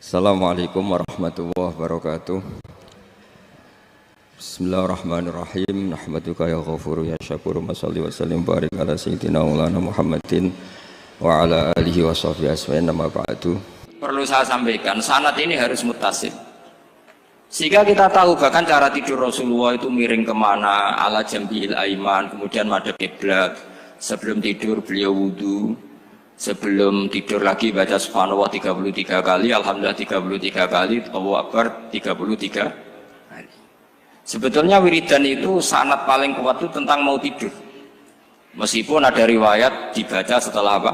Assalamualaikum warahmatullahi wabarakatuh. Bismillahirrahmanirrahim. Nahmaduka ya ghafuru ya syakuru. Mashalli wa sallim barik ala sayyidina maulana Muhammadin wa ala alihi wa sahbihi asma'in. Nama ba'du. Perlu saya sampaikan, sanad ini harus muttasil. Sehingga kita tahu bahkan cara tidur Rasulullah itu miring kemana, ala jambil aiman, kemudian madhab kiblat. Sebelum tidur beliau wudu, sebelum tidur lagi baca subhanallah 33 kali, alhamdulillah 33 kali, Allahu akbar 33 kali. Sebetulnya wiridan itu sanad paling kuat itu tentang mau tidur. Meskipun ada riwayat dibaca setelah apa?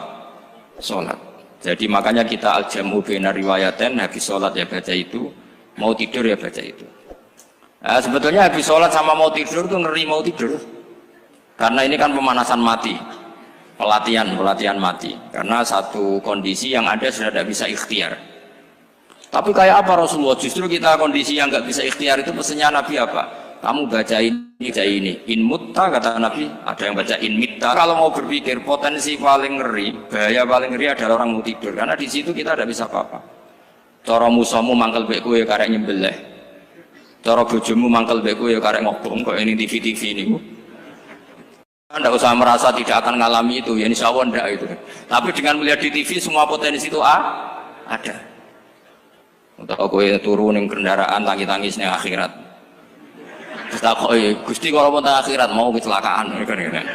Sholat. Jadi makanya kita al-jam'u baina riwayaten, habis sholat ya baca itu, mau tidur ya baca itu. Nah, sebetulnya habis sholat sama mau tidur itu ngeri mau tidur. Karena ini kan pemanasan mati, pelatihan mati. Karena satu kondisi yang ada sudah tidak bisa ikhtiar. Tapi kayak apa Rasulullah? Justru kita kondisi yang nggak bisa ikhtiar itu pesannya Nabi apa? Kamu baca ini. In mutta kata Nabi, ada yang baca in mitta. Kalau mau berpikir potensi paling ngeri, bahaya paling ngeri adalah orang mau tidur. Karena di situ kita tidak bisa apa-apa. Cara musuhmu mangkel beku ya karek nyembelih. Cara bojomu mangkel beku ya karek ngobong kok ini TV ini. Anda usah merasa tidak akan mengalami itu, ya insya Allah enggak itu. Tapi dengan melihat di TV semua potensi itu ada. Untuk aku turun yang kendaraan tangis-tangis ning akhirat. Terus kok Gusti kalau mau akhirat mau kecelakaan kan.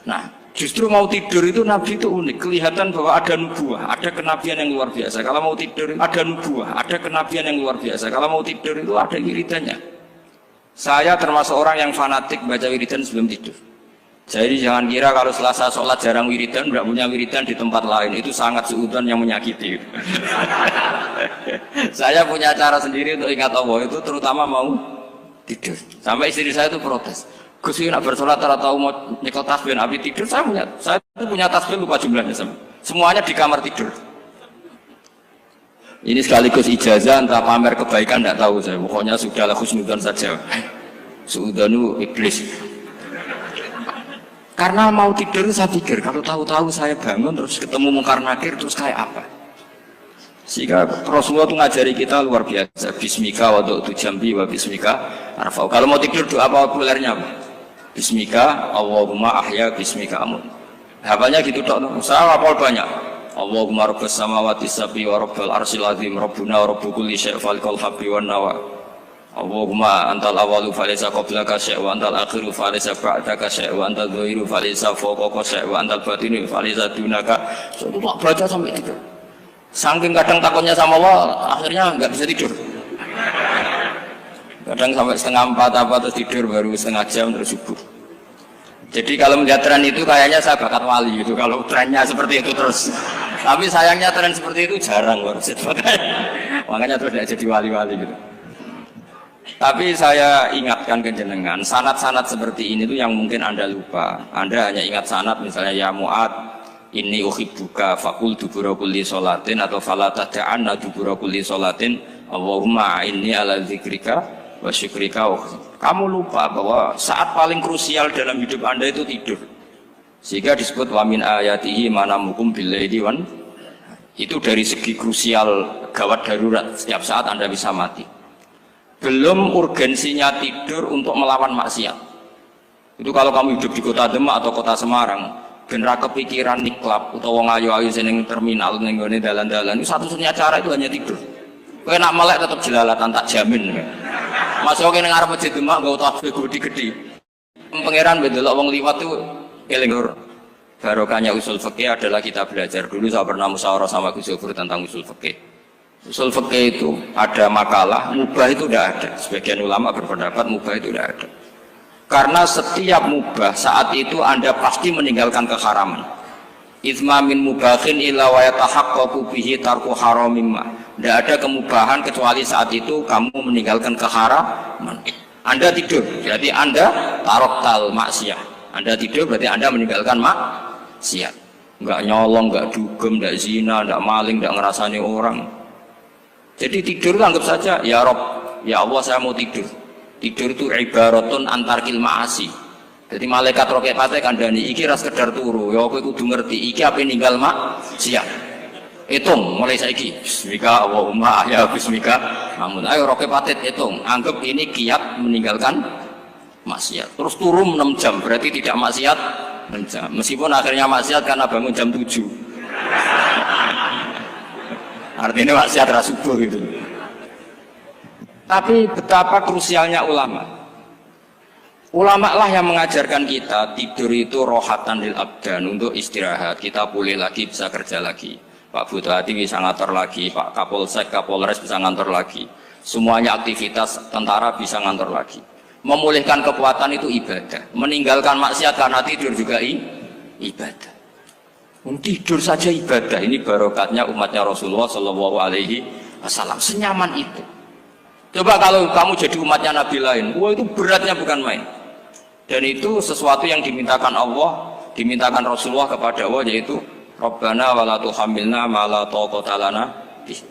Nah, justru mau tidur itu Nabi itu unik, kelihatan bahwa ada nubuah, ada kenabian yang luar biasa. Kalau mau tidur ada nubuah, ada kenabian yang luar biasa. Kalau mau tidur itu ada wiridannya. Saya termasuk orang yang fanatik baca wiridan sebelum tidur. Jadi jangan kira kalau Selasa sholat jarang wiridan, tidak punya wiridan di tempat lain, itu sangat suudzon yang menyakiti. Saya punya cara sendiri untuk ingat Allah itu, terutama mau tidur. Sampai istri saya itu protes. Gus nak bersolat tahu mau nyekel tasbih habis tidur. Saya itu punya tasbih lupa jumlahnya semuanya di kamar tidur. Ini sekaligus ijazah entah pamer kebaikan tidak tahu saya. Pokoknya sudahlah husnudzon saja. Suudzonu iblis. Karena mau tidur saya pikir kalau tahu-tahu saya bangun terus ketemu mungkar nakir terus kayak apa. Sehingga Rasulullah itu ngajari kita luar biasa. Bismika wa du'tu jambi wa bismika arfa'u. Kalau mau tidur doa populernya apa? Bismika Allahumma ahya bismika amun. Hafalnya gitu dok. Saya hafal banyak. Allahumma rabbas samawati sab'i wa rabbal arsyil azim rabbuna wa rabbu kulli syai' falikal habbi wan nawa. Allahumma antal awalu falaysa qablaka syai' wa antal akhiru falaysa ba'daka syai' wa antal dhahiru falaysa fawqaka syai' wa antal batinu falaysa dunaka. So, itu tak baca sampai tidur. Saking kadang takutnya sama Allah, akhirnya nggak bisa tidur. Kadang sampai setengah 4 apa terus tidur baru setengah jam terus subuh. Jadi kalau melihat tren itu kayaknya saya bakat wali gitu. Kalau trennya seperti itu terus. Tapi sayangnya tren seperti itu jarang Warsid. Makanya terus tidak jadi wali-wali gitu. Tapi saya ingatkan ke jenengan, sanad-sanad seperti ini tuh yang mungkin Anda lupa. Anda hanya ingat sanad misalnya ya Mu'ad inni uhibbuka faqul dubura kulli sholatin atau fala tad'anna dubura kulli sholatin Allahumma inni ala dzikrika wa syukrika. Kamu lupa bahwa saat paling krusial dalam hidup Anda itu tidur. Sehingga disebut wa min ayatihi manamukum billaili wan. Itu dari segi krusial gawat darurat, setiap saat Anda bisa mati. Belum urgensinya tidur untuk melawan maksiat. Itu kalau kamu hidup di kota Demak atau kota Semarang, genera kepikiran niklap atau wong ayu-ayu seneng terminal ning gone dalan-dalan, itu satu-satunya cara itu hanya tidur. Kowe nak melek tetap jelalatan tak jamin. Masuk ning ngarep masjid Demak nggo tasbih gede-gede. Pangeran ndelok wong liwat tuh eling lur. Barokahnya usul fikih adalah kita belajar dulu. Saya pernah musyawarah sama Gus Yofur tentang usul fikih. Usul fikih itu ada makalah, mubah itu tidak ada. Sebagian ulama berpendapat mubah itu tidak ada. Karena setiap mubah saat itu Anda pasti meninggalkan keharaman. Itsma min mubahin illa wa yatahaqqaqu bihi tarku haramimma. Tidak ada kemubahan kecuali saat itu kamu meninggalkan keharaman. Anda tidur, berarti Anda taroktal maksiat. Anda tidur berarti Anda meninggalkan maksiat. Enggak nyolong, enggak dugem, enggak zina, enggak maling, enggak ngerasani orang. Jadi tidur itu anggap saja ya Rob, ya Allah saya mau tidur. Tidur itu ibaratun antarkil ma'asi. Jadi malaikat roket pate kandhani iki ra sekedar turu, ya kowe kudu ngerti iki ape ninggal maksiat. Hitung mulai saiki. Bismika Allahumma ya bismika. Namun ayo roke patit hitung. Anggap ini kiat meninggalkan maksiat. Terus turun 6 jam berarti tidak maksiat 6 jam. Meskipun akhirnya maksiat karena bangun jam 7. Artinya maksiat ra subuh gitu. Tapi betapa krusialnya ulama. Ulama lah yang mengajarkan kita tidur itu rohatan lil abdan, untuk istirahat. Kita pulih lagi, bisa kerja lagi. Pak Bupati bisa ngantor lagi, Pak Kapolsek, Kapolres bisa ngantor lagi. Semuanya aktivitas tentara bisa ngantor lagi. Memulihkan kekuatan itu ibadah. Meninggalkan maksiat karena tidur juga ibadah. Tidur saja ibadah. Ini barokatnya umatnya Rasulullah Shallallahu Alaihi Wasallam. Senyaman itu. Coba kalau kamu jadi umatnya Nabi lain, wah itu beratnya bukan main. Dan itu sesuatu yang dimintakan Allah, dimintakan Rasulullah kepada Allah, yaitu Rabbana wa la tuhammilna ma la taqata lana bih.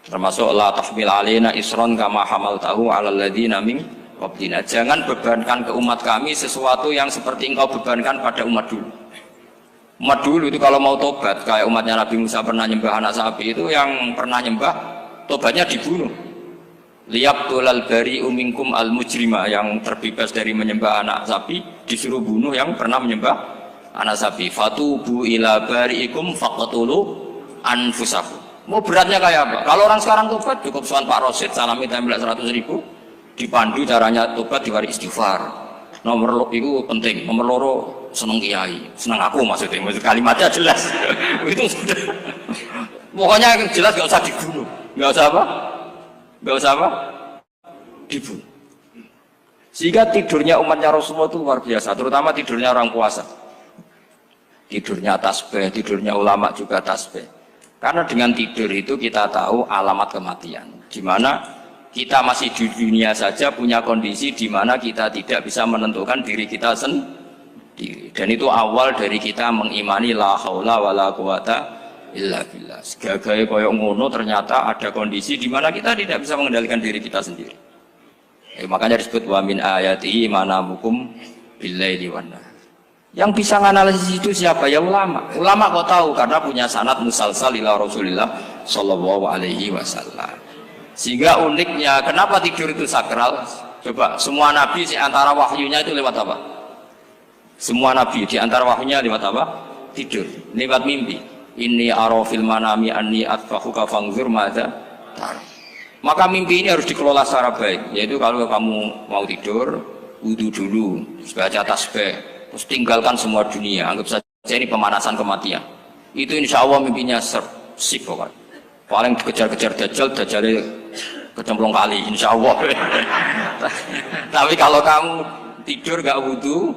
Termasuk la tahmil alaina isron kama hamaltahu 'alal ladzina min qablina. Jangan bebankan ke umat kami sesuatu yang seperti engkau bebankan pada umat dulu. Umat dulu itu kalau mau tobat, kayak umatnya Nabi Musa pernah nyembah anak sapi, itu yang pernah nyembah tobatnya dibunuh. Liyaqtulal bari'u minkum al mujrima, yang terbebas dari menyembah anak sapi disuruh bunuh yang pernah menyembah anak sapi. Fatubu ila bari'ikum faqtulu anfusakum. Mau beratnya kayak apa? Kalau orang sekarang tobat cukup soal Pak Rosid salami tempel 100.000, dipandu caranya tobat diwari istighfar. Nomor itu penting, nomor loro seneng kiai, seneng aku maksudnya kalimatnya jelas. Itu sudah. Pokoknya jelas gak usah dibunuh, gak usah apa? Gak usah apa? Dibunuh. Sehingga tidurnya umatnya Rasulullah itu luar biasa, terutama tidurnya orang puasa. Tidurnya tasbih, tidurnya ulama juga tasbih. Karena dengan tidur itu kita tahu alamat kematian. Di mana kita masih di dunia saja punya kondisi di mana kita tidak bisa menentukan diri kita sendiri. Dan itu awal dari kita mengimani la haula wala quwata illa billah. Segagai koyok ngono ternyata ada kondisi di mana kita tidak bisa mengendalikan diri kita sendiri. Makanya disebut wa min ayatihi manamukum billaili wan nahar. Yang bisa menganalisis itu siapa? Ya ulama. Ulama kok tahu karena punya sanad musalsal ila Rasulillah sallallahu alaihi wasallam. Sehingga uniknya kenapa tidur itu sakral? Coba semua nabi di antara wahyunya itu lewat apa? Semua nabi di antara wahyunya lewat apa? Tidur, lewat mimpi. Inni arafil manami anni atfahuka fangzur madza tar. Maka mimpi ini harus dikelola secara baik, yaitu kalau kamu mau tidur, wudu dulu, baca tasbih, terus tinggalkan semua dunia, anggap saja ini pemanasan kematian. Itu insya Allah mimpinya sip pokoknya. Paling dikejar-kejar dajjal kecemplung kali, insya Allah. Tapi kalau kamu tidur gak wudu,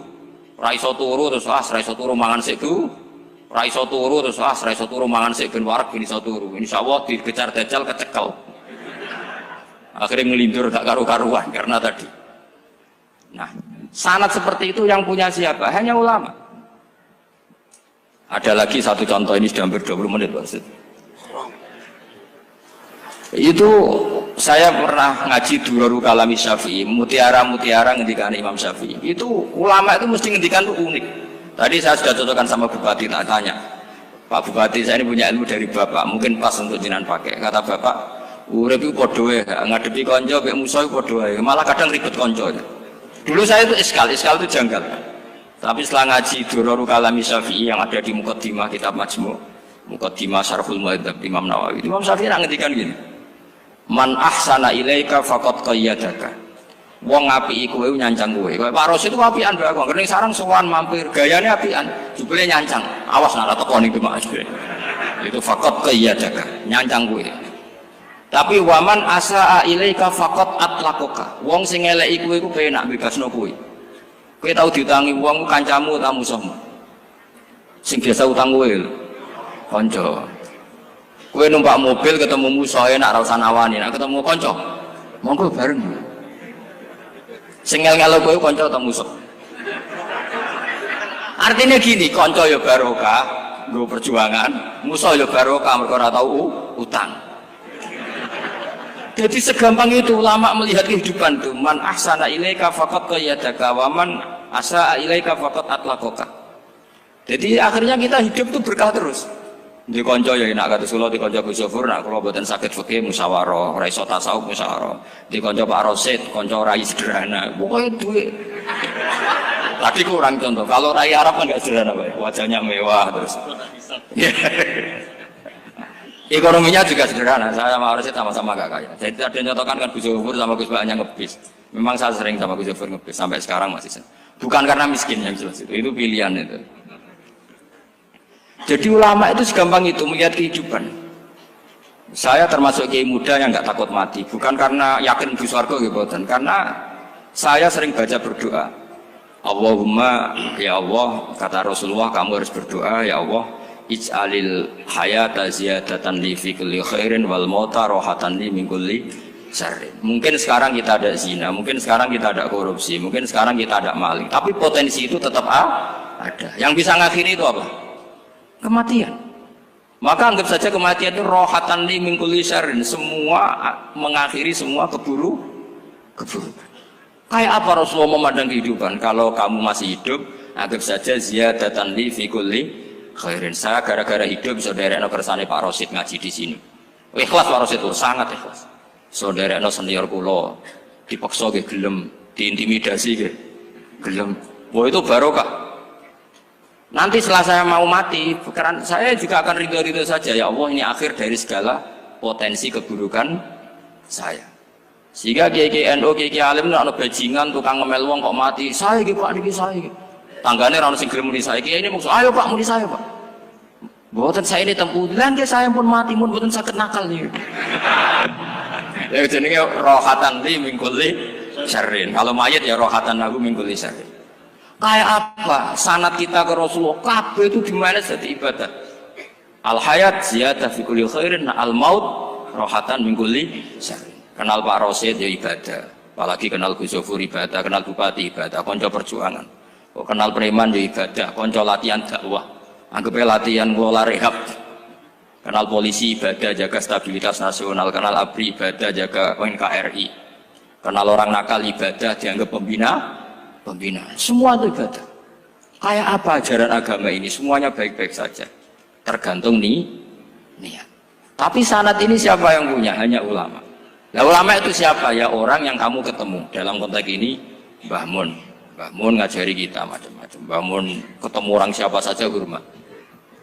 raiso turu terus raiso turu mangan siku. Raiso turu terus raiso turu mangan sik ben warak ben iso turu. Insyaallah dikejar dajjal kecekel. Akhirnya ngelindur gak karu-karuan karena tadi. Nah, sanad seperti itu yang punya siapa? Hanya ulama. Ada lagi satu contoh, ini sudah hampir 20 menit Pak Ustaz. Itu saya pernah ngaji Durarul Kalami Syafi'i, mutiara-mutiara ngendikan Imam Syafi'i. Itu ulama itu mesti ngendikan itu unik. Tadi saya sudah cocokkan sama Bupati, tak tanya, Pak Bupati saya ini punya ilmu dari Bapak, mungkin pas untuk jinan pakai. Kata Bapak, urip itu podoe, ngadepi konco, bek musuh itu podoe, malah kadang ribet konco. Dulu saya itu iskal itu janggal. Tapi setelah ngaji Durarul Kalami Syafi'i yang ada di Muqaddimah kitab Majmu', Muqaddimah Syarhul Muhadzab Imam Nawawi, Imam Syafi'i ngendikan gini, man ahsana ilaika faqad qayyadaka. Wong ngapiki kowe nyancang kowe. Pak Ros itu apian mbak aku. Karena sarang sowan mampir, gayane apian, jebule nyancang. Awas nak teko niku Mas. Itu faqat qayyadaka, nyancang kowe. Tapi waman asaa ilaika faqat atlaqaka. Wong sing eleki kowe iku penak bebasno kowe. Kowe tau diutangi wong kancamu ta musuhmu. Sing biasa utang kowe lho. Kanca. Kowe numpak mobil ketemu musuh enak ra usah nawani, nek ketemu kanca monggo bareng. Sing ngel-ngelo kowe kanca atau musuh. Artinya gini, kanca ya barokah, nggo perjuangan, musuh ya barokah mergo ora tau utang. Jadi segampang itu ulama melihat kehidupan tuh, man ahsana ilaika faqad qayyadaka wa man asaa ilaika faqad atlaqaka. Jadi akhirnya kita hidup tuh berkah terus. Di konco ya nak kata Solo di konco Gus Yofur nak kalau buatan sakit fikih musyawarah, ora iso tasawuf musyawarah. Di konco Pak Rosid, konco rai sederhana. Pokoknya duit. Tadi kurang contoh. Kalau rai Arab kan nggak sederhana, Pak. Wajahnya mewah terus. Ekonominya juga sederhana. Saya sama Rosid sama-sama gak kaya. Jadi ada nyotokan kan Gus Yofur sama Gus Baknya ngebis. Memang saya sering sama Gus Yofur ngebis sampai sekarang masih sering. Bukan karena miskin yang jelas itu pilihan itu. Jadi ulama itu segampang itu melihat kehidupan. Saya termasuk kiai muda yang nggak takut mati, bukan karena yakin di surga gitu, karena saya sering baca berdoa. Allahumma ya Allah, kata Rasulullah, kamu harus berdoa ya Allah, ij'alil hayata ziyadatan li fi kulli khairin wal mauta rohatan li min kulli syarrin. Mungkin sekarang kita ada zina, mungkin sekarang kita ada korupsi, mungkin sekarang kita ada maling, tapi potensi itu tetap ada. Yang bisa ngakhiri itu apa? Kematian. Maka anggap saja kematian itu rohatan li min kulli syarrin, semua mengakhiri semua keburukan. Kayak apa Rasulullah memandang kehidupan? Kalau kamu masih hidup, anggap saja ziyadatan li fi kulli khairin. Saya gara-gara hidup saudaranya kersane Pak Rosid ngaji di sini. Ikhlas Pak Rosid itu sangat ikhlas. Saudaranya senior kula dipaksa ge gelem, diintimidasi ge gelem. Wah itu barokah. Nanti setelah saya mau mati, pikiran saya juga akan ridho-ridho saja. Ya Allah, ini akhir dari segala potensi keburukan saya. Sehingga kiai NU, kiai alim nak bajingan, tukang ngemel wong kok mati. Saya gitu Pak, niki saya. Tanggane ra ono sing gelem muni saya. Kiai ini maksud, ayo Pak muni saya Pak. Mboten saya ini tempuh. Lan saya pun mati, pun mboten sakit nakal nih. Ya jenenge rohatan li min kulli syarrin. Kalau mayit ya rohatan aku min kulli syarrin. Kayak apa sanad kita ke Rasulullah? Kabeh itu dimana jadi ibadah. Al hayat ziyadah fi kulli khairin, al maut rohatan min kulli syarrin. Kenal Pak Rosid ya ibadah, apalagi kenal Gus Yofur ibadah, kenal Bupati ibadah, konco perjuangan. Kok kenal preman ya ibadah, konco latihan dakwah, anggapnya latihan ngelola rehab. Kenal polisi ibadah, jaga stabilitas nasional, kenal ABRI ibadah, jaga NKRI. Kenal orang nakal ibadah, dianggap pembina. Semua itu ibadah. Kayak apa ajaran agama ini? Semuanya baik-baik saja. Tergantung niat. Tapi sanad ini siapa yang punya? Hanya ulama. Nah ulama itu siapa? Ya orang yang kamu ketemu. Dalam konteks ini Mbah Mun. Mbah Mun ngajari kita macam-macam. Mbah Mun ketemu orang siapa saja hormat.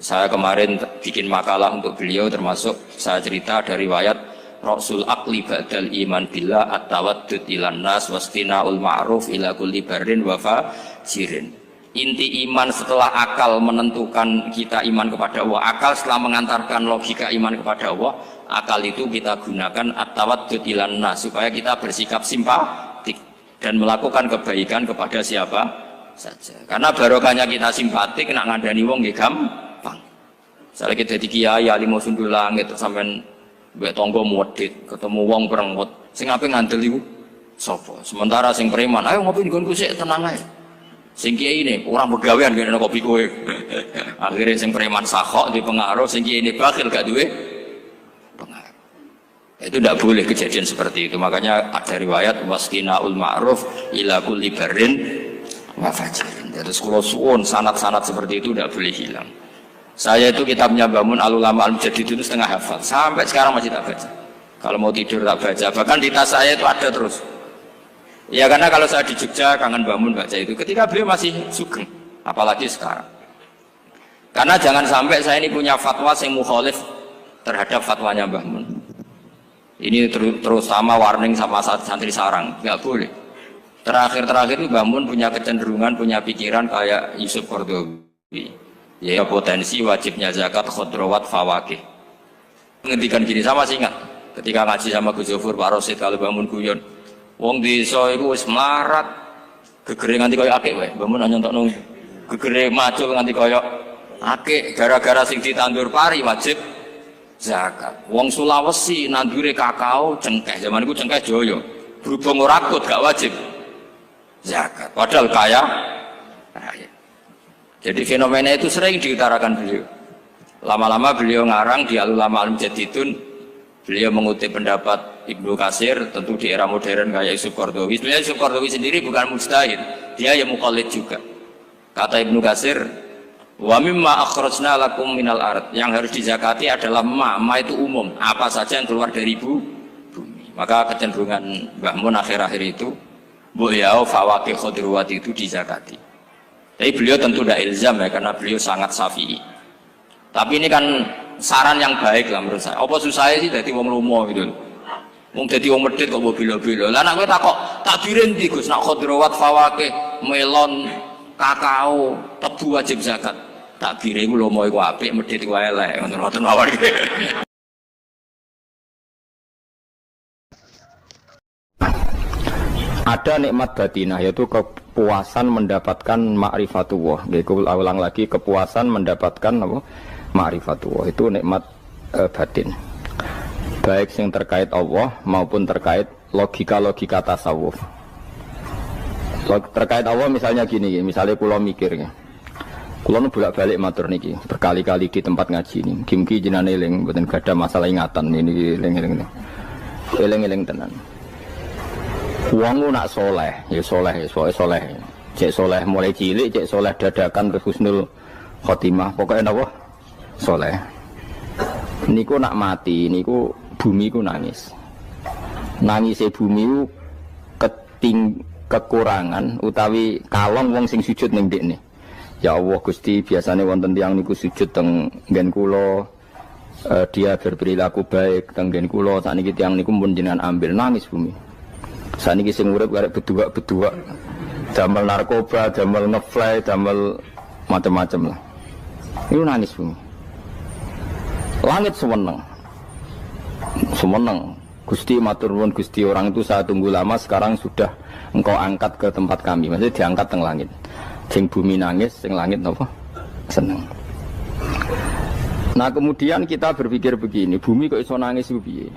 Saya kemarin bikin makalah untuk beliau, termasuk saya cerita dari riwayat Rasul akli ba'dal iman billah at-tawaddud ilan nas wastina'ul ma'ruf ila kulli barrin wa fajirin. Inti iman setelah akal menentukan kita iman kepada Allah, akal setelah mengantarkan logika iman kepada Allah, akal itu kita gunakan at-tawaddud ilan nas supaya kita bersikap simpatik dan melakukan kebaikan kepada siapa saja. Karena barokahnya kita simpatik nak ngandani wong nggih gampang. Misalnya kita di kiai alim sundul langit sampean mbek tangga modit, ketemu wong perengut, sing ape ngandel iku sapa? Sementara sing preman, ayo ngopi nggonku sik tenang ae. Sing kiai ini orang begawean ngene kopi kowe. Akhirnya sing preman sakhok di pengaruh, sing kiai ini bakhil gak duwe pengaruh. Itu tidak boleh kejadian seperti itu. Makanya ada riwayat wasqinaul ma'ruf ila kulli barrin wa fajirin. Terus kula suwun sanad-sanad seperti itu tidak boleh hilang. Saya itu kitabnya Mbah Mun Al-Ulama Al-Mujaddid itu setengah hafal, sampai sekarang masih tak baca. Kalau mau tidur tak baca, bahkan di tas saya itu ada terus. Ya karena kalau saya di Jogja kangen Mbah Mun baca itu, ketika beliau masih sugeng, apalagi sekarang. Karena jangan sampai saya ini punya fatwa yang mukhalif terhadap fatwanya Mbah Mun. Ini terutama warning sama santri sarang, nggak boleh. Terakhir itu Mbah Mun punya kecenderungan, punya pikiran kayak Yusuf Qaradawi. Ya potensi wajibnya zakat khodrowat fawakih. Ngendikan gini sama sih ingat ketika ngaji sama Gus Yofur Pak Rosid kalau bangun guyon wong desa iku wis melarat gegere nganti koyo akeh wae bangun nyontokno gegere macul nganti koyo akeh gara-gara sing ditandur pari wajib zakat. Wong Sulawesi nandure kakao cengkeh zaman iku cengkeh joyo berhubung ora akut gak wajib zakat padahal kaya raya. Jadi fenomena itu sering diutarakan beliau. Lama-lama beliau ngarang di Al-Ulama Al-Mujaddidun, beliau mengutip pendapat Ibnu Katsir, tentu di era modern kayak Yusuf Qaradawi. Sebenarnya Yusuf Qaradawi sendiri bukan mujtahid, dia yang muqallid juga. Kata Ibnu Katsir, Wa mimma akhrajna lakum minal ard. Yang harus dizakati adalah ma itu umum, apa saja yang keluar dari bumi. Maka kecenderungan Mbah Mun akhir-akhir itu beliau fawaqih khudrawat itu dizakati. Tapi beliau tentu tidak ilzam ya, karena beliau sangat syafi'i. Tapi ini kan saran yang baik lah menurut saya. Apa susahnya sih jadi wong lomo gitu. Wong dadi wong medhit kok mbok bilo-bilo. Lah nek kowe takok takdirin ndi Gus, nak khudrawat fawaqih, melon, kakao, tebu wajib zakat. Takdire iku lomo iku apik, medhit iku elek, ngoten mawon. Ada nikmat batinah, yaitu kepuasan mendapatkan ma'rifatullah. Yaitu ulang lagi, kepuasan mendapatkan apa? Ma'rifatullah. Itu nikmat batin. Baik yang terkait Allah maupun terkait logika-logika tasawuf. Terkait Allah misalnya gini, misalnya kulo mikirnya. Kulo nu bolak-balik matur niki, berkali-kali di tempat ngaji ini. Kimki jenane eling, mboten gadah masalah ingatan ini eling-eling. Eling-eling tenan. Wong nak soleh, ya soleh, soleh. Cek soleh mulai cilik, cek soleh dadakan terus husnul khotimah. Pokoknya napa? Soleh. Niku nak mati, niku bumi ku nangis. Nangise bumi ku kekurangan utawi kalong wong sing sujud ning ndekne. Ya Allah Gusti, biasanya wonten tiyang niku sujud teng nggen kula, dia berperilaku baik teng nggen kula, sakniki tiyang niku pun jenengan ambil, nangis bumi. Sakniki sing urip arek bedua-bedua, damel narkoba, damel ngefly, damel macam-macam lah. Itu nangis bumi. Langit seweneng. Seweneng. Gusti matur nuwun Gusti, orang itu saya tunggu lama, sekarang sudah engkau angkat ke tempat kami. Maksudnya diangkat teng langit. Sing bumi nangis, sing langit napa? Seneng. Nah kemudian kita berpikir begini, bumi kok iso nangis ku piye?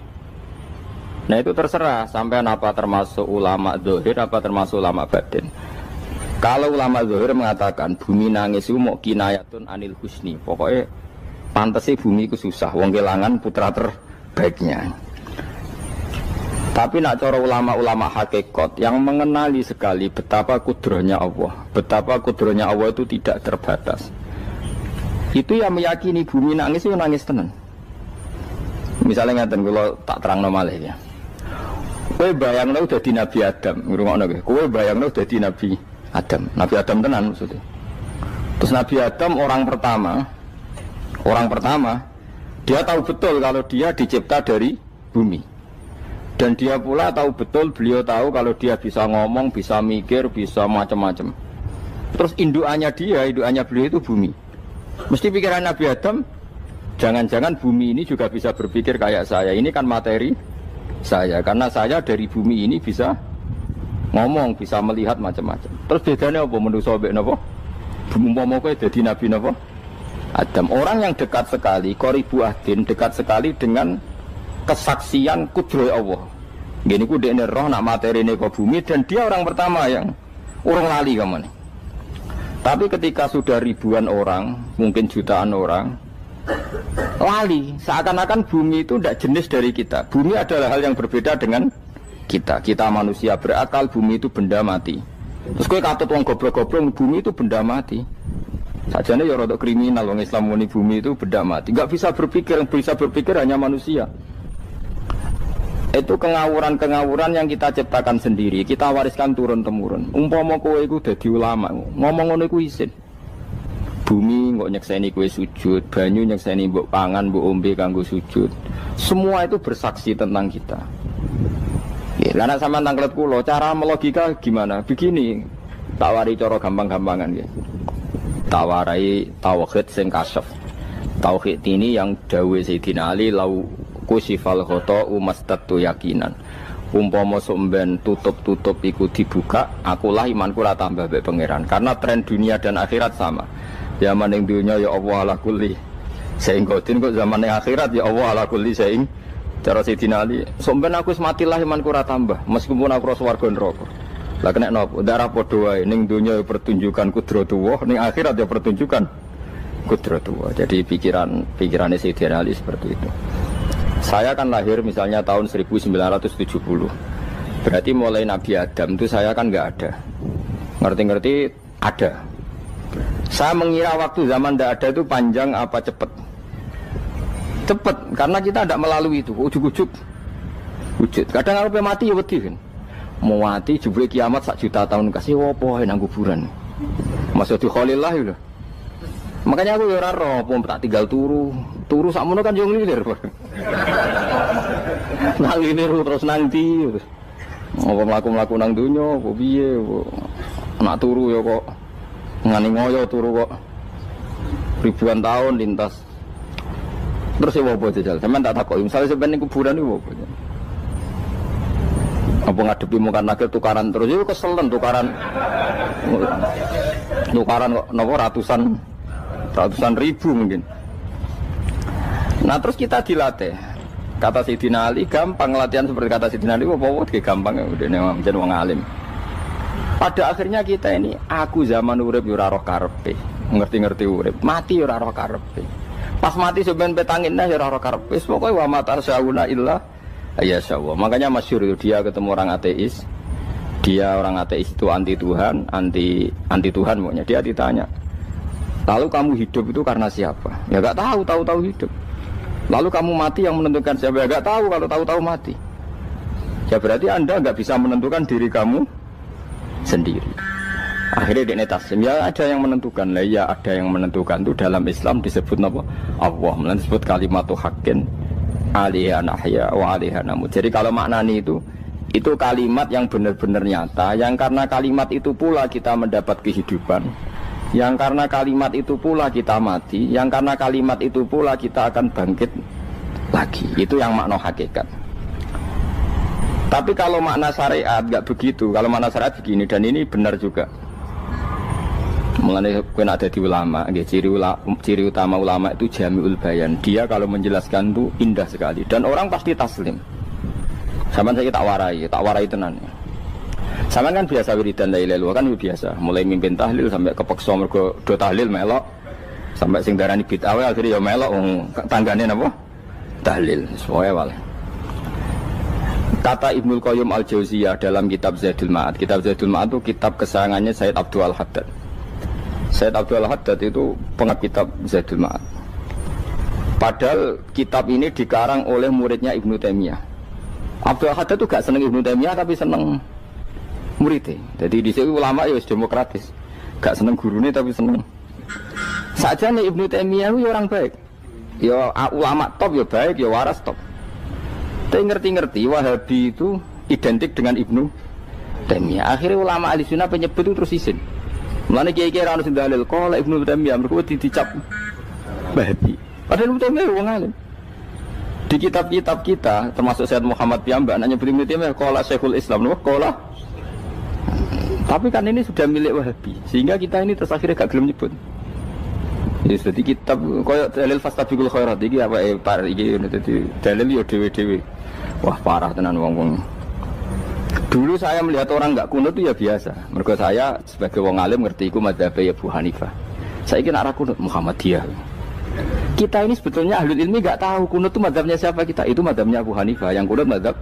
Nah itu terserah sampean apa termasuk ulama zahir apa termasuk ulama batin. Kalau ulama zahir mengatakan bumi nangis itu mau kinayatun anil husni, pokoknya pantasnya bumi itu susah, wong kelangan putra terbaiknya. Tapi nak cara ulama-ulama hakikat yang mengenali sekali betapa kudrahnya Allah, betapa kudrahnya Allah itu tidak terbatas. Itu yang meyakini bumi nangis itu nangis tenan. Misalnya ngaten kalau tak terang malih ya. Kowe bayangno dadi Nabi Adam, ngrungokno kowe. Kowe bayangno dadi Nabi Adam. Nabi Adam tenan maksudnya. Terus Nabi Adam orang pertama, dia tahu betul kalau dia dicipta dari bumi. Dan dia pula tahu betul, beliau tahu kalau dia bisa ngomong, bisa mikir, bisa macam-macam. Terus indukannya beliau itu bumi. Mesti pikiran Nabi Adam, jangan-jangan bumi ini juga bisa berpikir kayak saya. Ini kan materi saya, karena saya dari bumi ini bisa ngomong, bisa melihat macam-macam. Terus bedanya apa menurut sobek napa? Umpama kowe dadi Nabi napa? Adam, orang yang dekat sekali, qoribu ahdin, dekat sekali dengan kesaksian kudroh Allah. Gini ku dekne roh nak materi ini ke bumi, dan dia orang pertama yang urung lali kamu nih. Tapi ketika sudah ribuan orang, mungkin jutaan orang, lali, seakan-akan bumi itu tidak jenis dari kita. Bumi adalah hal yang berbeda dengan kita. Kita manusia berakal, bumi itu benda mati. Terus kowe katut wong goblok-goblok, bumi itu benda mati. Sajane ya rada kriminal wong Islam muni bumi itu benda mati. Enggak bisa berpikir, yang bisa berpikir hanya manusia. Itu kengawuran-kengawuran yang kita ciptakan sendiri, kita wariskan turun-temurun. Umpama kowe iku dadi ulama, ngomong ngono iku isin. Bumi kok nyekseni kowe sujud, banyu nyekseni mbok pangan, mbok ombe kanggo sujud. Semua itu bersaksi tentang kita. Ya, lah nek sampean tanglet kula, cara melogika gimana? Begini, tak wari cara gampang-gampangan ya. Tawarai tauhid sing kasyaf. Tauhid ini yang dawuh Sayyidina Ali lau kusifal khoto'u mastatu yakinan. Umpama somben tutup-tutup iku dibuka, akulah imanku ora tambah mbek pangeran. Karena tren dunia dan akhirat sama. Zaman ning dunia ya Allah ala kulli saing godin, kok zaman ning akhirat ya Allah ala kulli saing. Cara Sayyidina Ali, somben aku wis matilah imanku ora tambah, meskipun aku ora swarga neraka. Lah kena napa? Darah padha wae, ning dunia ya pertunjukan kudratullah, ning akhirat ya pertunjukan kudratullah. Jadi pikirannya Sayyidina Ali seperti itu. Saya kan lahir misalnya tahun 1970. Berarti mulai Nabi Adam itu saya kan nggak ada. Ngerti-ngerti ada. Saya mengira waktu zaman tidak ada itu panjang apa cepat? Cepat, karena kita tidak melalui itu. Ujuk-ujuk wujud. Kadang kalau mati ya wedi kan. Mau mati jebule kiamat 1 juta tahun kasih apa nang kuburan. Masuk di Khalillah itu. Makanya aku ya ora roh, tak tinggal turu sakmono kan yo nglilir. Nang nglilir terus nang ndi. Apa mlaku-mlaku nang donya, apa piye? Nak turu ya kok ngani ngoyo turu kok ribuan tahun lintas. Terus ya apa jajal? Sampeyan tak takoki, misale sampeyan ning kuburan niku apa? Apa ngadepi muka nakir tukaran terus itu keselen tukaran kok nopo ratusan ribu mungkin. Nah terus kita dilatih. Kata Sayyidina Ali gampang latihan seperti kata Sayyidina Ali, apa gampang ya udah nih wong alim. Pada akhirnya kita ini aku zaman urip yo ora roh karepe, ngerti-ngerti urip, mati yo ora roh karepe. Pas mati sampean petangin nah yo ora roh karepe. Pokoke wa mata sauna illa ya Allah. Makanya masyhur dia ketemu orang ateis. Dia orang ateis itu anti Tuhan, anti Tuhan pokoknya. Dia ditanya, lalu kamu hidup itu karena siapa? Ya gak tahu hidup. Lalu kamu mati yang menentukan siapa? Ya gak tahu, kalau tahu mati. Ya berarti Anda gak bisa menentukan diri kamu sendiri. Akhirnya dia taslim, ya ada yang menentukan. Lah ya ada yang menentukan itu dalam Islam disebut apa? Allah, disebut kalimatu haqqin alaiha nahya wa alaiha namut. Jadi kalau maknanya itu kalimat yang benar-benar nyata, yang karena kalimat itu pula kita mendapat kehidupan, yang karena kalimat itu pula kita mati, yang karena kalimat itu pula kita akan bangkit lagi. Itu yang makna hakikat. Tapi kalau makna syariat nggak begitu. Kalau makna syariat begini, dan ini benar juga. Mengenai kena ada di ulama, ciri utama ulama itu jami'ul bayan. Dia kalau menjelaskan itu indah sekali dan orang pasti taslim. Sama saya tak warai tenan. Sama kan biasa wiridan la ilaha illallah kan biasa. Mulai mimpin tahlil sampai kepeksa mergo do tahlil melok. Sampai sing darani bid'ah akhirnya ya melok tanggane napa? Tahlil. Semuanya wale. Kata Ibnul Qayyim Al-Jauziyah dalam kitab Zadul Ma'ad. Kitab Zadul Ma'ad itu kitab kesayangannya Sayyid Abdul Al-Haddad. Sayyid Abdul Al-Haddad itu pengarang kitab Zadul Ma'ad. Padahal kitab ini dikarang oleh muridnya Ibnu Taimiyah. Abdul Al-Haddad itu gak seneng Ibnu Taimiyah tapi seneng muridnya. Jadi di sini ulama ya demokratis. Gak seneng gurunya tapi seneng. Saja nih Ibnu Taimiyah itu orang baik. Ya ulama top ya baik, ya waras top. Tapi ngerti-ngerti Wahabi itu identik dengan Ibnu Taimiyah. Akhirnya ulama ahli sunnah penyebut itu terus izin. Mulane kiai-kiai ra ono sing dalil kok Ibnu Taimiyah mergo dicap Wahabi. Padahal Ibnu Taimiyah wong alim. Di kitab-kitab kita termasuk Syekh Muhammad piyambak nanya Ibnu Taimiyah qala Syekhul Islam lho qala. Tapi kan ini sudah milik Wahabi sehingga kita ini terus akhirnya gak gelem nyebut. Jadi kitab koyo dalil fastabiqul khairat iki apa par iki dadi dalil yo dhewe-dhewe. Wah parah tenan wong-wong. Dulu saya melihat orang enggak kunut itu ya biasa. Mergo saya sebagai wong alim ngerti iku mazhab Abu Hanifah. Saiki nek ora kunut Muhammadiyah. Kita ini sebetulnya ahlul ilmi enggak tahu kunut itu mazhabnya siapa kita. Itu mazhabnya Abu Hanifah, yang kunut mazhab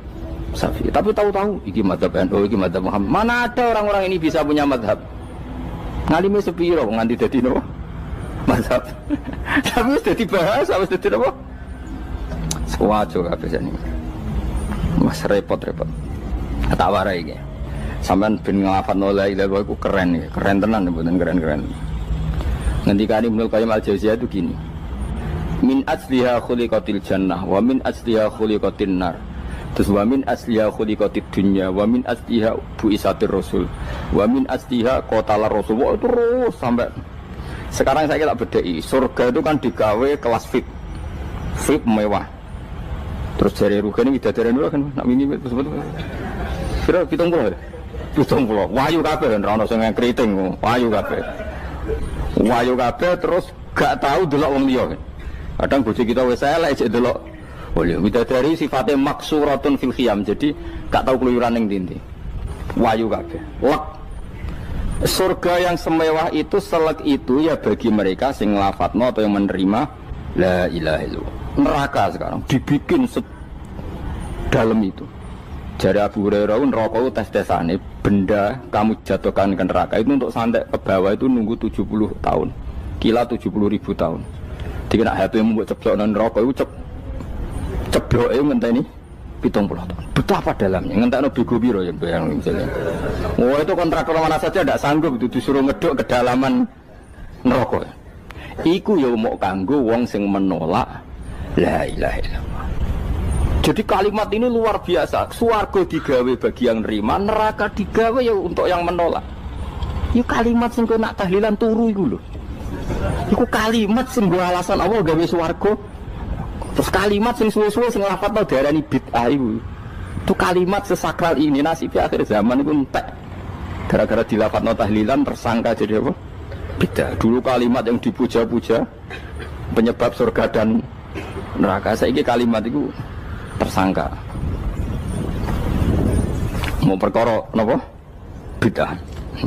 Syafi'i. Tapi tahu-tahu iki mazhab NU, iki mazhab Muhammad. Mana ada orang-orang ini bisa punya mazhab? Ngalime sepiro nganti dadi nopo? Mazhab. Tapi sudah dibahas, harus dadi nopo? Sewajo kabeh jane. Mas repot-repot. Tak warai iki. Sampeyan ben nglafadzno la ilaha illallah iku keren iki. Keren tenan mboten keren-keren. Ngendikane Ibnu Qayyim Al-Jauziyah itu gini. Min asliha khuliqatil jannah wa min asliha khuliqatin nar. Terus wa min asliha khuliqatid dunya wa min asliha buisatir rasul wa min asliha qatalar rasul. Wah, terus sampai sekarang saya tak bedai. Surga itu kan digawe kelas VIP mewah. Terus dari rugane widadari dulu kan nak mini sebut. Kira 70. 70. Wahyu kabeh ora ono sing kriting, wahyu kabeh. Wahyu kabeh terus gak tahu delok wong liya. Kadang bojo kita wis elek cek delok. Oh iya, widadari sifatnya maksuratun fil khiyam. Jadi gak tahu keluyuran ning ndi. Wahyu kabeh. Lek surga yang semewah itu selek itu ya bagi mereka sing nglafatno atau yang menerima la ilaha illallah. Neraka sekarang dibikin dalam itu. Jari Abu Hurairah neraka itu tes-tesane benda kamu jatuhkan ke neraka itu untuk santai ke bawah itu nunggu 70 tahun. Kila 70.000 tahun. Dikena HP mu mbok ceblok nang neraka itu cebloke ngenteni 70 tahun. Betapa dalamnya ngentekno bego piro ya bayang misalnya. Oh itu kontraktor mana saja tidak sanggup itu disuruh ngeduk kedalaman neraka. Iku ya mau kanggo wong sing menolak la ilaha illallah. Jadi kalimat ini luar biasa. Swarga digawe bagi yang nerima, neraka digawe ya untuk yang menolak. Itu kalimat sing kok nak tahlilan turu iku lho. Iku kalimat sing nggo alasan Allah gawe swarga. Terus kalimat sing suwe-suwe sing lafadzno diarani bid'ah iku. Itu kalimat sesakral ini nasib akhir zaman iku entek. Gara-gara dilafadzno tahlilan tersangka jadi apa? Bid'ah. Dulu kalimat yang dipuja-puja penyebab surga dan neraka. Saiki kalimat itu tersangka. Mau perkara napa? Bid'ah.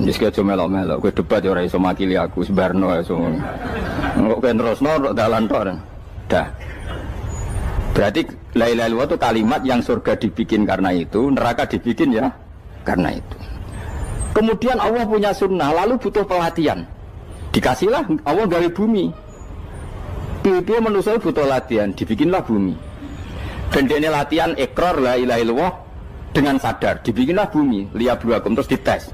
Wis aja melok-melok, kowe debat ya ora iso makili aku sebarno iso. Engko kowe terusno dalan tok. Dah. Berarti la ilaha illallah itu kalimat yang surga dibikin karena itu, neraka dibikin ya karena itu. Kemudian Allah punya sunnah, lalu butuh pelatihan. Dikasihlah Allah gawe bumi. Piye manusia butuh latihan, dibikinlah bumi. Dan ini latihan ikrar la ilaha illallah dengan sadar, dibikinlah bumi, liyabluwakum terus dites.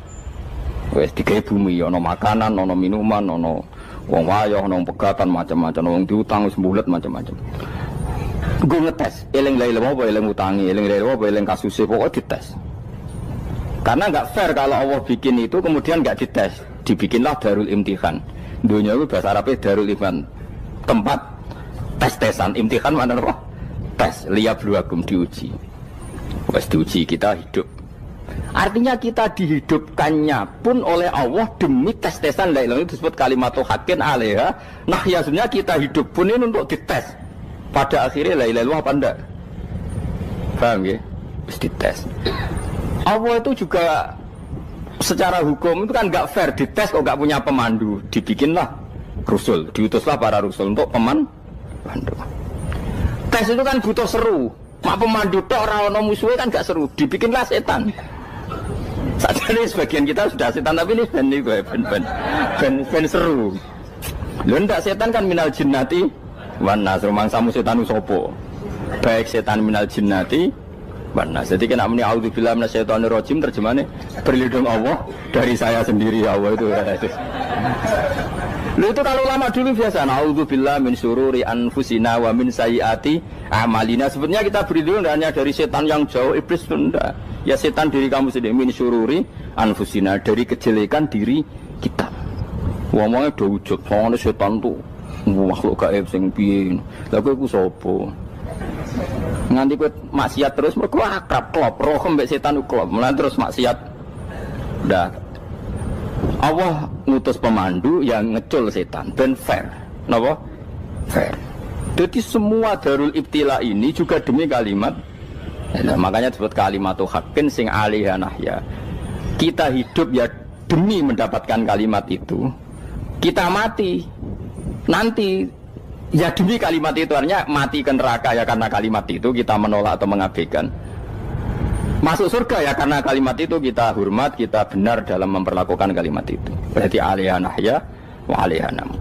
Wes digawe bumi, ono makanan, ono minuman, ono wong wayah, ono pegatan macam-macam, wong diutang wis mbulet macam-macam. Gue ngetes, eling la ilaha illallah apa eling utangi, eling la ilaha apa eling kasuse, pokoknya dites. Karena nggak fair kalau Allah bikin itu kemudian nggak dites, dibikinlah darul imtihan. Dunia itu bahasa Arabnya darul imtihan, tempat tes-tesan. Imtihan mana apa? Tes, liyabluwakum, diuji. Wes diuji kita hidup. Artinya kita dihidupkannya pun oleh Allah demi tes-tesan la ilaha itu disebut kalimatu haqqin alaiha. Nah ya sebenarnya kita hidup pun ini untuk dites. Pada akhirnya la ilaha apa enggak? Paham ya? Terus dites. Allah itu juga secara hukum itu kan enggak fair, dites kok enggak punya pemandu. Dibikinlah rusul, diutuslah para rusul untuk pemandu. Tes itu kan butuh seru. Mak pemandu tok ora ono musuhe kan gak seru. Dibikinlah setan. Sajane sebagian kita sudah setan tapi ini ben seru. Lho ndak setan kan minal jinnati wan nas rumangsamu setan sapa? Baik setan minal jinnati wan nas. Jadi kena muni auzubillahi minasyaitonir rajim terjemahane berlindung Allah dari saya sendiri Allah itu. Lu itu kalau lama dulu biasa naudzubillah min syururi anfusina wa min sayyiati amalina. Sebenarnya kita berlindung hanya dari setan yang jauh, iblis itu enggak. Ya setan diri kamu sendiri, min syururi anfusina, dari kejelekan diri kita. Ngomongnya do wujud, soalnya setan tuh makhluk gaib sing piye. Lah kowe iku sapa? Nganti kowe maksiat terus mergo akrab klop, roh mbek setan klop. Mulane terus maksiat. Dah Allah ngutus pemandu yang ngecul setan dan fair, napa? Fair. Jadi semua darul ibtila ini juga demi kalimat. Nah, makanya disebut kalimatu haqqin sing alaiha nahya. Kita hidup ya demi mendapatkan kalimat itu. Kita mati nanti ya demi kalimat itu, artinya mati ke neraka ya karena kalimat itu kita menolak atau mengabaikan. Masuk surga ya karena kalimat itu kita hormat, kita benar dalam memperlakukan kalimat itu. Berarti alaiha nahya wa alaiha nam.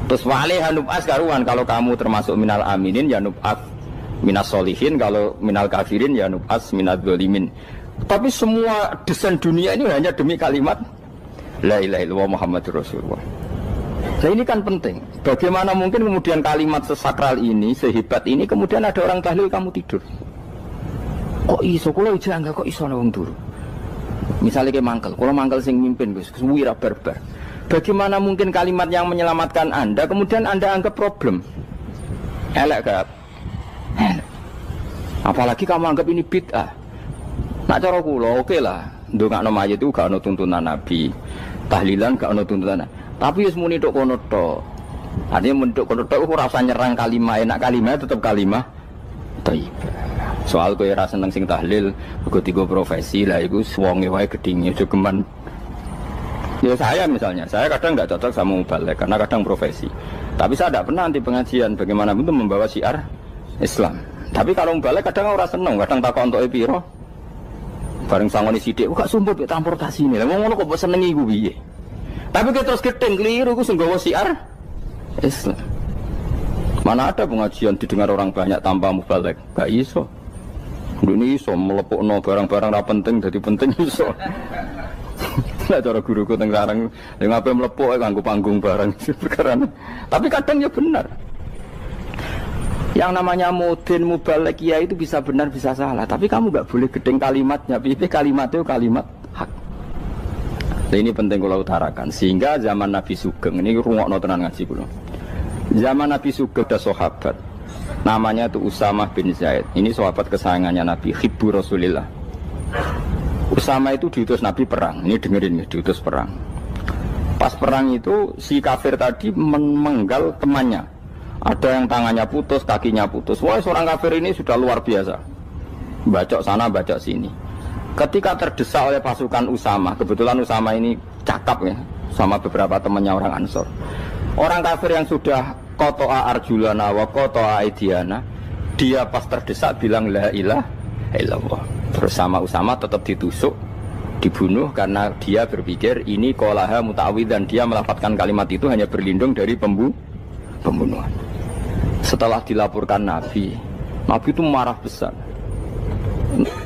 Terus wa alaiha nub'as karuan, kalau kamu termasuk minal aminin ya nub'as minas solihin, kalau minal kafirin ya nub'as minal zalimin. Tapi semua desain dunia ini hanya demi kalimat la ilaha illallah Muhammadur Rasulullah. Nah ini kan penting. Bagaimana mungkin kemudian kalimat sesakral ini, sehebat ini, kemudian ada orang tahlil kamu tidur. Kok iso kula jangga kok iso wong turu. Misale ke mangkel, kula mangkel sing mimpin Gus, suwi ra barbar. Bagaimana mungkin kalimat yang menyelamatkan Anda kemudian Anda anggap problem? Elek gak? Apalagi kamu anggap ini bid'ah. Nak cara kula oke lah, ndongakno mayit itu gak ono tuntunan Nabi. Tahlilan gak ono tuntunan. Tapi wis muni tok kono tok. Artinya menduk kono tok ora usah nyerang kalimah, enak kalimah tetap kalimah thayyibah. Soal kowe ra seneng sing tahlil, mergo tiga profesi lah iku wonge wae gedhinge aja geman. Ya saya misalnya, saya kadang enggak cocok sama mubalek karena kadang profesi. Tapi saya tidak pernah anti pengajian bagaimana itu membawa syiar Islam. Tapi kalau mubalek kadang ora seneng, kadang takok entuke piro Bareng sangoni sithik, kok sumput mek transportasi ini. Lah ngono kok mbok senengi iku piye? Tapi kita terus gedeng keliru iku sing nggawa siar Islam. Mana ada pengajian didengar orang banyak tanpa mubalek? Gak iso. Ini iso melepukno barang-barang ra penting jadi penting iso. Lah cara guruku teng sareng, lha ngapain melepuk nganggo panggung barang perkara. Tapi kadang ya benar. Yang namanya mudin mubalek ya itu bisa benar bisa salah, tapi kamu nggak boleh gedeng kalimatnya. Pilih kalimat itu kalimat hak. Nah, ini penting kalau utarakan. Sehingga zaman Nabi Sugeng ini rungokno tenan ngaji kula. Zaman Nabi Sugeng ada sahabat namanya itu Usamah bin Zaid. Ini sahabat kesayangannya Nabi, hibbu Rasulillah. Usamah itu diutus Nabi perang. Ini dengerin ya, diutus perang. Pas perang itu si kafir tadi memenggal temannya. Ada yang tangannya putus, kakinya putus. Wah, seorang kafir ini sudah luar biasa. Bacok sana, bacok sini. Ketika terdesak oleh pasukan Usamah, kebetulan Usamah ini cakap ya, sama beberapa temannya orang Ansor. Orang kafir yang sudah koto'a arjulana wa koto'a aidiana, dia pas terdesak bilang la ilaha illallah. Terus sama Usamah tetap ditusuk, dibunuh karena dia berpikir ini qolaha muta'awid, dan dia melafadzkan kalimat itu hanya berlindung dari pembunuhan. Setelah dilaporkan Nabi itu marah besar.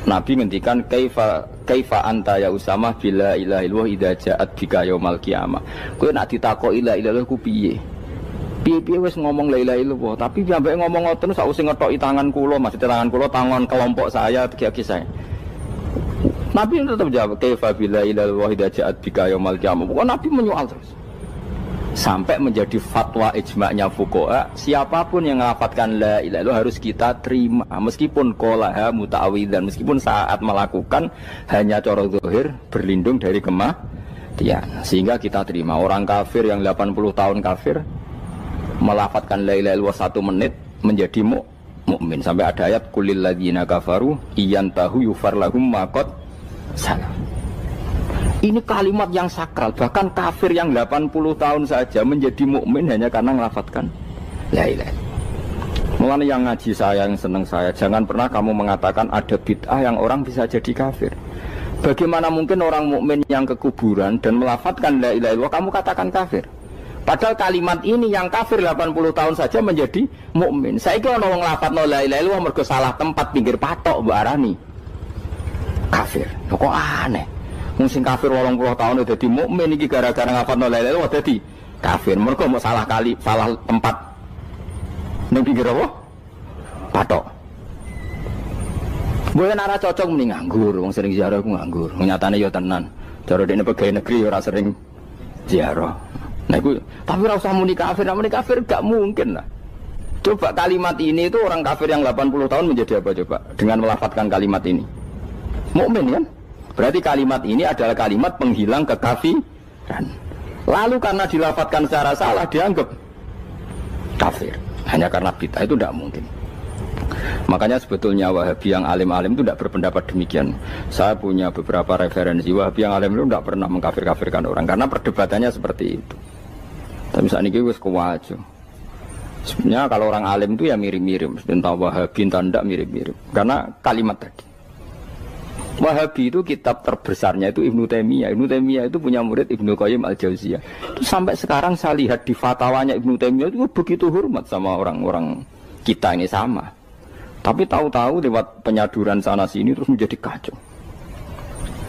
Nabi ngendikan kaifa anta ya Usamah bila ilaha illallah idza ja'at bika yaumal qiyamah. Kowe nak ditakoki la ilaha illallah ku piye? Piye wis ngomong la ilaha illallah, tapi sampai ngomong ngoten sak usih ngetoki tangan kula, maksudnya tangan kula tangan kelompok saya, kaki saya. Nabi tetap jawab kaifa bila ilaha illallah idza ja'at bika yaumal qiyamah. Pokoknya Nabi menyoal terus. Sampai menjadi fatwa ijma'nya fuqaha, siapapun yang melafatkan la ilaha illallah harus kita terima meskipun qolaha muta'awidzan, meskipun saat melakukan hanya cara zahir berlindung dari kematian, sehingga kita terima. Orang kafir yang 80 tahun kafir melafatkan la ilaha illallah 1 menit menjadi mukmin. Sampai ada ayat qulil ladzina kafaru iyantahu yufar lahum ma qad salam. Ini kalimat yang sakral, bahkan kafir yang 80 tahun saja menjadi mukmin hanya karena melafatkan la ilaha. Mulane yang ngaji saya, yang seneng saya, jangan pernah kamu mengatakan ada bid'ah yang orang bisa jadi kafir. Bagaimana mungkin orang mukmin yang ke kuburan dan melafatkan la ilaha illallah kamu katakan kafir? Padahal kalimat ini yang kafir 80 tahun saja menjadi mukmin. Saiki ana wong nglafatno la ilaha illallah mergo salah tempat pinggir patok mbok arani kafir. Kok aneh. Mungkin kafir 80 tahun udah di mukmin iki gara-gara ngafalno la ilaha illallah dadi kafir. Mergo mau salah tempat ning pinggir apa? Patok. Gue nara cocok mending nganggur, wong sering ziarah ku nganggur. Nyatane yo tenan. Cara dekne pegawai negeri ora sering ziarah. Nah iku tapi ora usah muni kafir gak mungkin lah. Coba kalimat ini itu orang kafir yang 80 tahun menjadi apa coba dengan melafadzkan kalimat ini? Mukmin kan? Berarti kalimat ini adalah kalimat penghilang kekafiran. Lalu karena dilafadzkan secara salah dianggap kafir. Hanya karena bid'ah itu tidak mungkin. Makanya sebetulnya Wahabi yang alim-alim itu tidak berpendapat demikian. Saya punya beberapa referensi Wahabi yang alim itu tidak pernah mengkafir-kafirkan orang karena perdebatannya seperti itu. Tapi saat ini wis kuwajo. Sebenarnya kalau orang alim itu ya mirip-mirip, entah Wahabi entah tidak mirip-mirip. Karena kalimat tadi. Wahabi itu kitab terbesarnya itu Ibnu Taimiyah. Ibnu Taimiyah itu punya murid Ibnu Qayyim Al-Jauziyah. Itu sampai sekarang saya lihat di fatwanya Ibnu Taimiyah itu begitu hormat sama orang-orang kita ini sama. Tapi tahu-tahu lewat penyaduran sana sini terus menjadi kacau.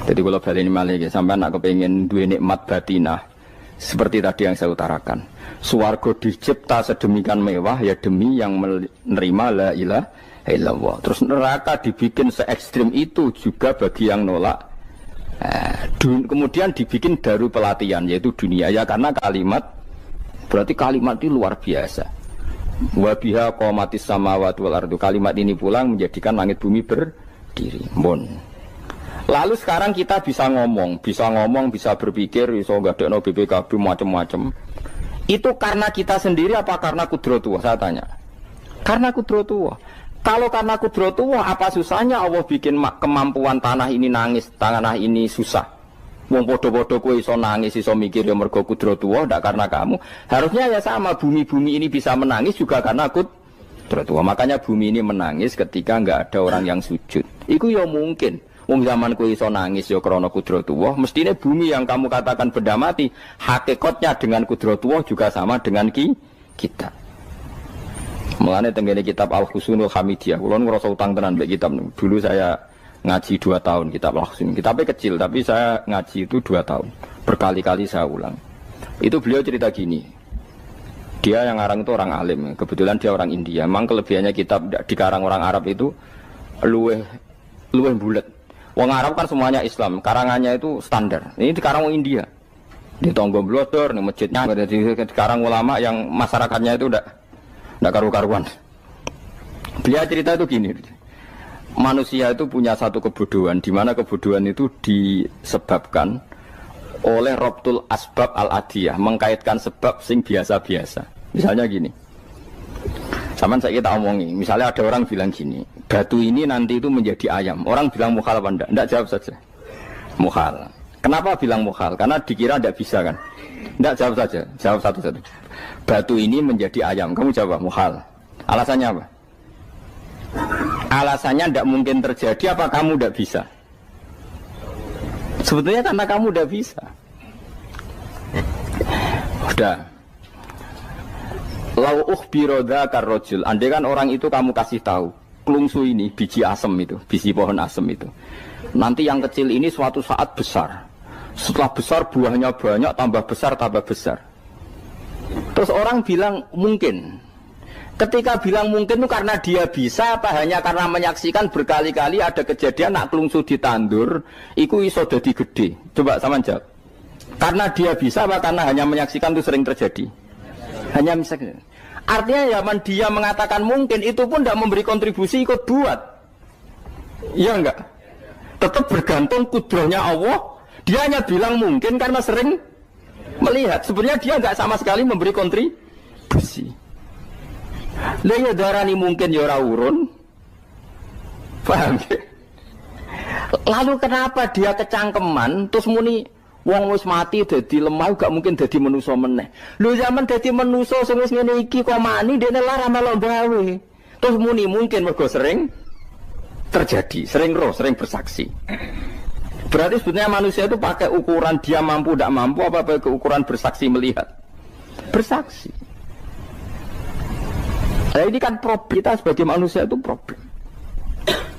Jadi kalau balik ini malah sampai nak kepengen dua nikmat batinah seperti tadi yang saya utarakan. Swarga dicipta sedemikian mewah ya demi yang menerima la ilaha illallah. Terus neraka dibikin se ekstrim itu juga bagi yang nolak. Kemudian dibikin daru pelatihan yaitu dunia ya karena kalimat berarti kalimat itu luar biasa. Wa biha qamatis samawati wal ardu. Kalimat ini pulang menjadikan langit bumi berdiri. Lalu sekarang kita bisa ngomong, bisa berpikir, bisa ngadekno BPKB macam-macam. Itu karena kita sendiri apa karena kudratullah? Saya tanya. Karena kudratullah. Kalau karena kudratullah, apa susahnya Allah bikin kemampuan tanah ini nangis, tanah ini susah. Wong podo-podo kowe iso nangis, iso mikir ya mergo kudratullah, ndak karena kamu. Harusnya ya sama, bumi-bumi ini bisa menangis juga karena kudratullah. Makanya bumi ini menangis ketika enggak ada orang yang sujud. Iku ya mungkin. Wong zaman kowe iso nangis ya krana kudratullah, mestine bumi yang kamu katakan benda mati, hakikatnya dengan kudratullah juga sama dengan kita. Mulane tengene kitab Al-Husunul Hamidiyah, kula ngrasa utang tenan mbek kitab niku. Dulu saya ngaji 2 tahun kitab Al-Husun. Kitabnya kecil tapi saya ngaji itu 2 tahun. Berkali-kali saya ulang. Itu beliau cerita gini. Dia yang ngarang itu orang alim, kebetulan dia orang India. Memang kelebihannya kitab dikarang orang Arab itu luweh bulet. Wong Arab kan semuanya Islam, karangannya itu standar. Ini dikarang orang India. Di Tonggo Blodor, di masjidnya, dikarang ulama yang masyarakatnya itu udah karu-karuan. Beliau cerita itu gini. Manusia itu punya satu kebodohan, di mana kebodohan itu disebabkan oleh Robtul Asbab Al-Adiyah, mengkaitkan sebab sing biasa-biasa. Misalnya gini. Sama saya kita omongi, misalnya ada orang bilang gini, batu ini nanti itu menjadi ayam. Orang bilang mukhal apa enggak? Enggak, jawab saja. Mukhal. Kenapa bilang mukhal? Karena dikira enggak bisa kan? Enggak, jawab saja. Jawab satu-satu. Batu ini menjadi ayam. Kamu jawab mukhal. Alasannya apa? Alasannya enggak mungkin terjadi apa kamu enggak bisa? Sebetulnya karena kamu enggak bisa. Udah. Lau ukhbiro dzakar rajul, andai kan orang itu kamu kasih tahu, klungsu ini biji asem itu, biji pohon asem itu. Nanti yang kecil ini suatu saat besar. Setelah besar buahnya banyak, tambah besar, tambah besar. Terus orang bilang mungkin. Ketika bilang mungkin itu karena dia bisa apa hanya karena menyaksikan berkali-kali ada kejadian nak klungsu ditandur, iku iso dadi gede. Coba sama jawab. Karena dia bisa apa karena hanya menyaksikan itu sering terjadi? Hanya misalnya. Artinya zaman dia mengatakan mungkin itu pun tidak memberi kontribusi ikut buat. Iya enggak? Tetap bergantung kudrahnya Allah. Dia hanya bilang mungkin karena sering melihat. Sebenarnya dia enggak sama sekali memberi kontribusi. Lah ya darani mungkin ya ora urun. Paham ya? Lalu kenapa dia kecangkeman terus muni wong wis mati dadi lemah gak mungkin dadi manusa meneh. Lho zaman dadi manusa sing wis ngene iki kok mani dene lara melok gawe. Terus muni mungkin mergo sering terjadi, sering roh, sering bersaksi. Berarti sebetulnya manusia itu pakai ukuran dia mampu tidak mampu apa pakai ukuran bersaksi melihat. Bersaksi. Nah ini kan problem kita sebagai manusia itu problem.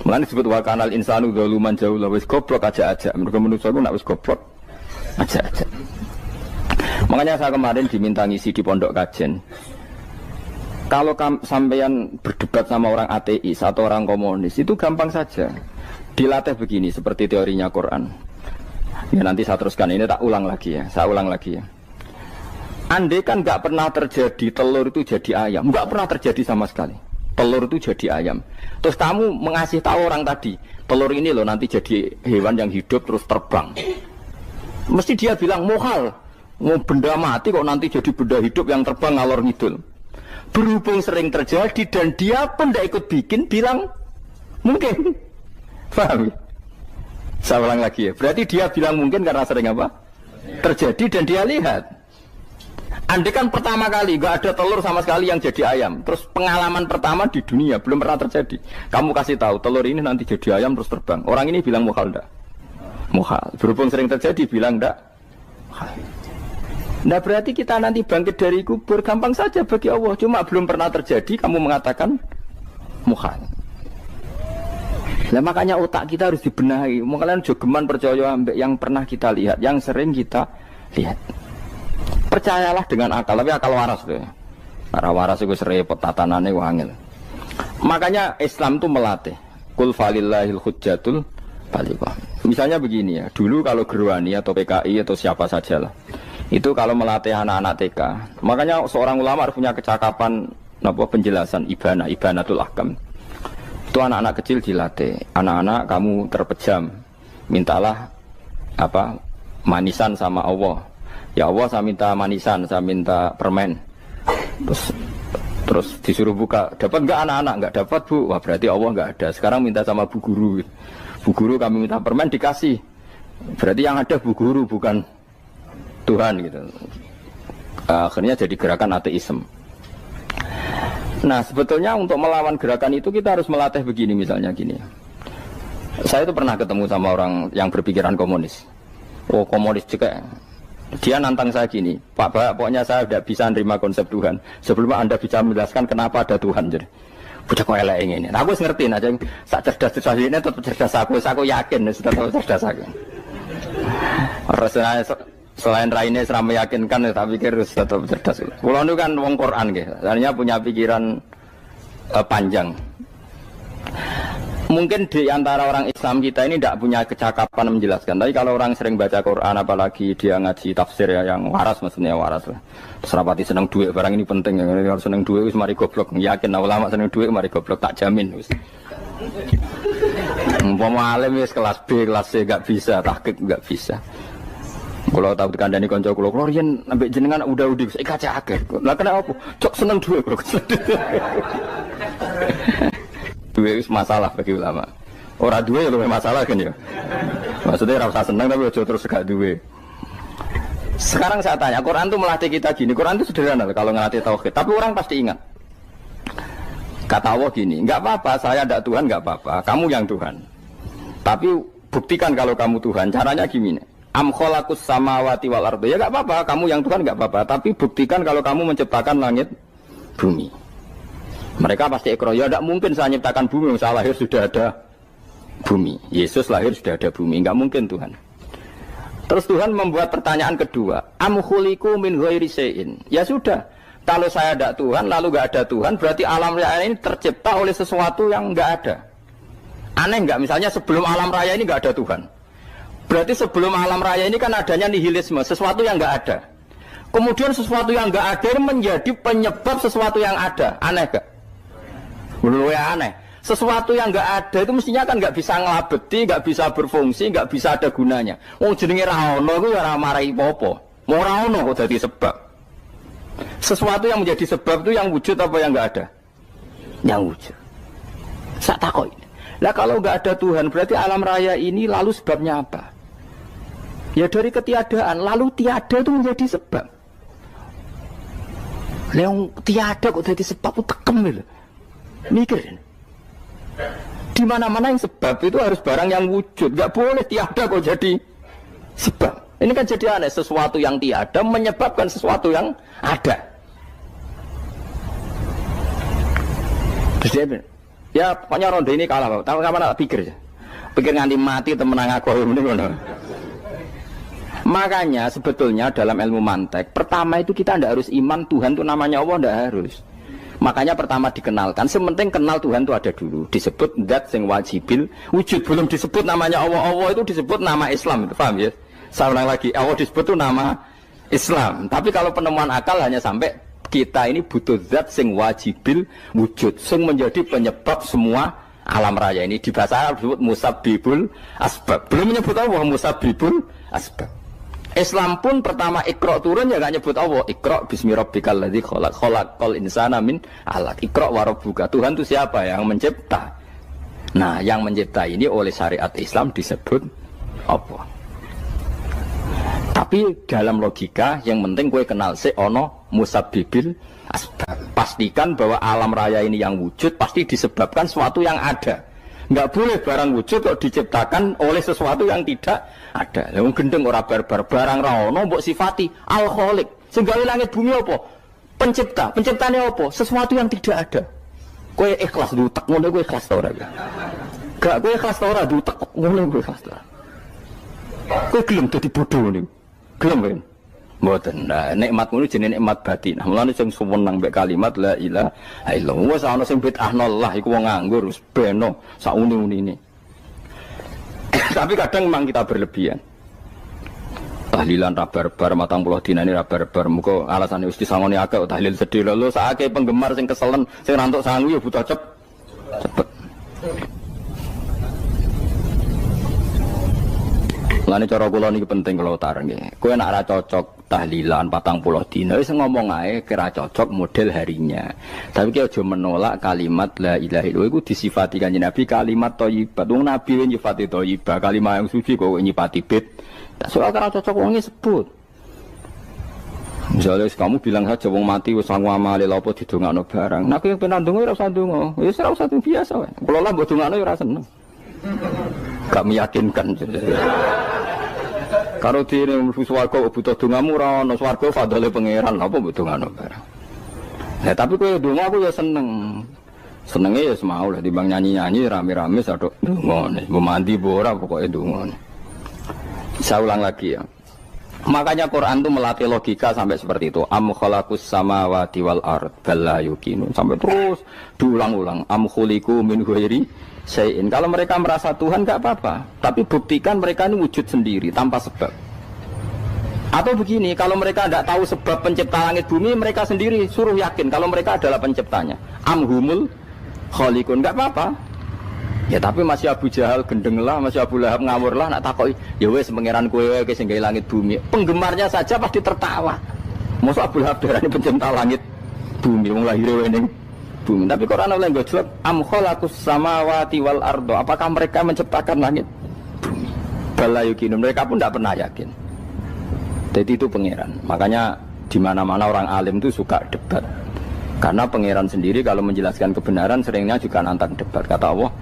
Mulane disebut wa kanal insanu zaluman jahula wis goblok aja-aja. Mergo manusia ku nak wis goblok aja. Makanya saya kemarin diminta ngisi di pondok kajen. Kalau sampean berdebat sama orang ateis atau orang komunis itu gampang saja. Dilatih begini seperti teorinya Quran. Ya nanti saya teruskan ini tak ulang lagi ya. Saya ulang lagi ya. Andai kan nggak pernah terjadi telur itu jadi ayam, nggak pernah terjadi sama sekali. Telur itu jadi ayam. Terus kamu mengasih tahu orang tadi, telur ini loh nanti jadi hewan yang hidup terus terbang. Mesti dia bilang mohal, mau benda mati kok nanti jadi benda hidup yang terbang ngalor ngidul. Berhubung sering terjadi dan dia pun tidak ikut bikin, bilang mungkin. Paham? Saya ulang lagi ya. Berarti dia bilang mungkin karena sering apa? Terjadi dan dia lihat. Andai kan pertama kali nggak ada telur sama sekali yang jadi ayam, terus pengalaman pertama di dunia belum pernah terjadi. Kamu kasih tahu telur ini nanti jadi ayam terus terbang. Orang ini bilang mohal enggak? Muhal. Berhubung sering terjadi bilang enggak. Nah berarti kita nanti bangkit dari kubur gampang saja bagi Allah. Cuma belum pernah terjadi kamu mengatakan muhal. Nah makanya otak kita harus dibenahi. Kalian jogeman percaya yang pernah kita lihat, yang sering kita lihat. Percayalah dengan akal, tapi akal waras tuh. Para waras itu serempet tatanannya wangil. Makanya Islam itu melatih. Qul falillahil hujjatul baligha. Misalnya begini ya, dulu kalau Gerwani atau PKI atau siapa sajalah, itu kalau melatih anak-anak TK, makanya seorang ulama harus punya kecakapan penjelasan ibanatul ahkam. Itu anak-anak kecil dilatih, anak-anak kamu terpejam, mintalah manisan sama Allah. Ya Allah saya minta manisan, saya minta permen. Terus disuruh buka, dapat enggak anak-anak? Enggak dapat bu, wah berarti Allah enggak ada. Sekarang minta sama bu guru. Bu guru kami minta permen dikasih. Berarti yang ada bu guru bukan Tuhan gitu. Akhirnya jadi gerakan ateisme. Nah sebetulnya untuk melawan gerakan itu kita harus melatih begini misalnya gini. Saya itu pernah ketemu sama orang yang berpikiran komunis. Oh komunis juga. Dia nantang saya gini, Pak, pokoknya saya tidak bisa menerima konsep Tuhan sebelum Anda bisa menjelaskan kenapa ada Tuhan. Jadi, bocah kok elek ini. Nah, aku ngerti aja, sak cerdas ini tetap cerdas aku yakin tetap cerdas aku. Rasanya selain raine seram meyakinkan, tapi pikir tetap cerdas. Kulo itu kan wong Quran nggih, artinya punya pikiran panjang. Mungkin di antara orang Islam kita ini tidak punya kecakapan menjelaskan. Tapi kalau orang sering baca Quran, apalagi dia ngaji tafsir ya, yang waras maksudnya waras lah. Terus rapati seneng duit, barang ini penting ya. Kalau seneng duit, mari goblok. Yakin ulama seneng duit, mari goblok, tak jamin. Umpama alim wis kelas B, kelas C gak bisa, tahqiq gak bisa. Kalau tahu kandhani kanca kula riyen ambek jenengan udah kaca akeh. Lah kena apa? Cok seneng duit kok. Duit itu masalah bagi ulama. Orang duit itu masalah kan ya. Maksudnya rasa senang tapi ojo terus gak duit. Sekarang saya tanya, Quran itu melatih kita gini. Quran itu sederhana kalau ngelatih tauhid. Tapi orang pasti ingat. Kata Allah gini, nggak apa-apa, saya tidak Tuhan, nggak apa-apa. Kamu yang Tuhan. Tapi buktikan kalau kamu Tuhan. Caranya gini. Am khalaqus samawati wal ardi. Ya nggak apa-apa, kamu yang Tuhan nggak apa-apa. Tapi buktikan kalau kamu menciptakan langit, bumi. Mereka pasti ikrar, ya tidak mungkin saya menciptakan bumi, saya lahir sudah ada bumi. Yesus lahir sudah ada bumi, nggak mungkin Tuhan. Terus Tuhan membuat pertanyaan kedua, am khuliqu min ghairi syai'in. Ya sudah, kalau saya tidak Tuhan, lalu nggak ada Tuhan, berarti alam raya ini tercipta oleh sesuatu yang nggak ada. Aneh nggak? Misalnya sebelum alam raya ini nggak ada Tuhan. Berarti sebelum alam raya ini kan adanya nihilisme, sesuatu yang nggak ada. Kemudian sesuatu yang nggak ada ini menjadi penyebab sesuatu yang ada. Aneh nggak? Menurut saya aneh. Sesuatu yang nggak ada itu mestinya kan nggak bisa ngelabeti, nggak bisa berfungsi, nggak bisa ada gunanya. Wong jenenge ra ono iku ya ora marai apa-apa. Mau ra ono kok dadi sebab. Sesuatu yang menjadi sebab itu yang wujud apa yang nggak ada? Yang wujud. Sak takoi. Lah kalau nggak ada Tuhan berarti alam raya ini lalu sebabnya apa? Ya dari ketiadaan, lalu tiada itu menjadi sebab. Yang tiada kok jadi sebab itu tekem gitu. Mikir. Di mana-mana yang sebab itu harus barang yang wujud, nggak boleh tiada kok jadi sebab. Ini kan jadi aneh, sesuatu yang tiada menyebabkan sesuatu yang ada. Terus dia bilang, ya pokoknya ronde ini kalah, tahu kapan pikir ya, pikir nganti mati temenang aku ini ngono. Makanya sebetulnya dalam ilmu mantek, pertama itu kita tidak harus iman Tuhan itu namanya Allah, tidak harus. Makanya pertama dikenalkan, sementing kenal Tuhan itu ada dulu. Disebut zat sing wajibil wujud, belum disebut namanya Allah. Allah itu disebut nama Islam, itu paham ya? Saya ulang lagi, Allah disebut itu nama Islam. Tapi kalau penemuan akal hanya sampai kita ini butuh zat sing wajibil wujud, sing menjadi penyebab semua alam raya ini. Di bahasa Arab disebut musabbibul asbab. Belum menyebut Allah musabbibul asbab. Islam pun pertama Iqra turun ya gak nyebut Allah. Iqra bismi rabbikal ladzi khalaq, khalaqal insana min 'alaq. Iqra wa rabbuka. Tuhan itu siapa? Yang mencipta. Nah, yang mencipta ini oleh syariat Islam disebut apa? Tapi dalam logika yang penting kowe kenal sik ana musabbibil asbab. Pastikan bahwa alam raya ini yang wujud pasti disebabkan sesuatu yang ada. Nggak boleh barang wujud kok diciptakan oleh sesuatu yang tidak ada. Yang gendeng ora barbar barang ra ono mbok sifati al-khaliq. Sing gawe langit bumi apa? Pencipta. Penciptane apa? Sesuatu yang tidak ada. Kowe ikhlas dutek ngono kowe ikhlas ta ora? Gak kowe ikhlas ta ora dutek ngono kowe ikhlas ta. Kowe gelem dadi bodho niku. Gelem kan? Mboten. Nah, nikmat ngono jenenge nikmat batin. Mulane sing suwenang mbek kalimat la ilaha illallah. Wes ana sing bid'ahno Allah iku wong nganggur wis beno sak uni-unine. Tapi kadang memang kita berlebihan. Tahlilan ra barbar 40 dinane ra barbar. Muga alasane wis disangoni akeh tahlil sedih lho sakake penggemar sing keselen sing rantuk sangu ya butuh cepet. Lane cara kula niki penting kula utar nggih. Kowe nek ora cocok tahlilan 40 dina wis ngomong ae kira cocok model harinya. Tapi ki aja menolak kalimat la ilaha illallah iku disifati Kanjeng Nabi kalimat thayyibah. Wong Nabi nyifati thayyibah, kalimat yang suci kok nyifati bid. Tak soal kira cocok wong sebut. Misalnya kamu bilang saja wong mati wis sangu amale lha apa didongakno barang. Nek yang penan ndonga ora usah ndonga. Wis ora usah biasa wae. Kula lah mbok dongakno ya ora seneng. Gak meyakinkan. Kalau di swarga butuh dongamu ora ono swarga fadhole pangeran apa butuh ngono barang. Ya tapi kowe donga aku ya seneng. Senenge ya semau lah timbang nyanyi-nyanyi rame-rame sadok donga. Mbok mandi mbok ora pokoke donga. Saya ulang lagi ya. Makanya Quran itu melatih logika sampai seperti itu. Am khalaqus samawati wal ard bal la yuqinun. Sampai terus diulang-ulang. Am khuliqu min ghairi syai'in. Kalau mereka merasa Tuhan enggak apa-apa, tapi buktikan mereka ini wujud sendiri tanpa sebab. Atau begini, kalau mereka tidak tahu sebab pencipta langit bumi, mereka sendiri suruh yakin kalau mereka adalah penciptanya. Am humul khaliqun, enggak apa-apa. Ya tapi masih Abu Jahal gendeng lah, masih Abu Lahab ngawur lah, nak takoki, ya wes pangeran kowe wae sing gawe langit bumi. Penggemarnya saja pasti tertawa. Mosok Abu Lahab darane pencipta langit bumi, wong lahir ning bumi. Tapi Quran oleh nggo jawab, am khalaqus samawati wal ardo. Apakah mereka menciptakan langit bumi? Bala yuqinun, mereka pun tidak pernah yakin. Jadi itu pangeran. Makanya di mana-mana orang alim itu suka debat. Karena pangeran sendiri kalau menjelaskan kebenaran seringnya juga nantang debat. Kata Allah,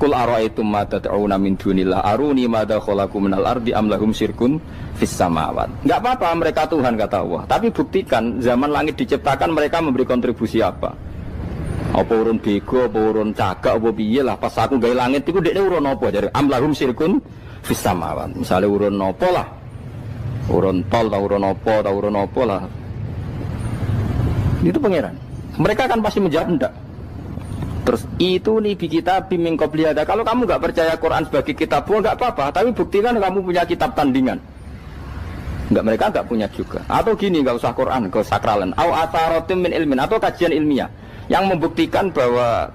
Qul ara'aytum ma tad'una min dunillah aruni madza khalaqu minal ardi am lahum syirkun fis samawat. Enggak apa-apa mereka Tuhan kata Allah, tapi buktikan zaman langit diciptakan mereka memberi kontribusi apa? Apa urun bego, apa urun cagak, apa piye lah pas aku gawe langit iku dekne urun apa jare am lahum syirkun fis samawat. Misale urun apa lah? Urun tol ta urun apa lah. Itu pangeran. Mereka kan pasti menjawab enggak. Terus itu nih kita biming qobliyada. Kalau kamu nggak percaya Quran sebagai kitab nggak apa-apa, tapi buktikan kamu punya kitab tandingan. Nggak, mereka nggak punya juga. Atau gini, nggak usah Quran, nggak sakralan. Au atharotim min ilmin, atau kajian ilmiah yang membuktikan bahwa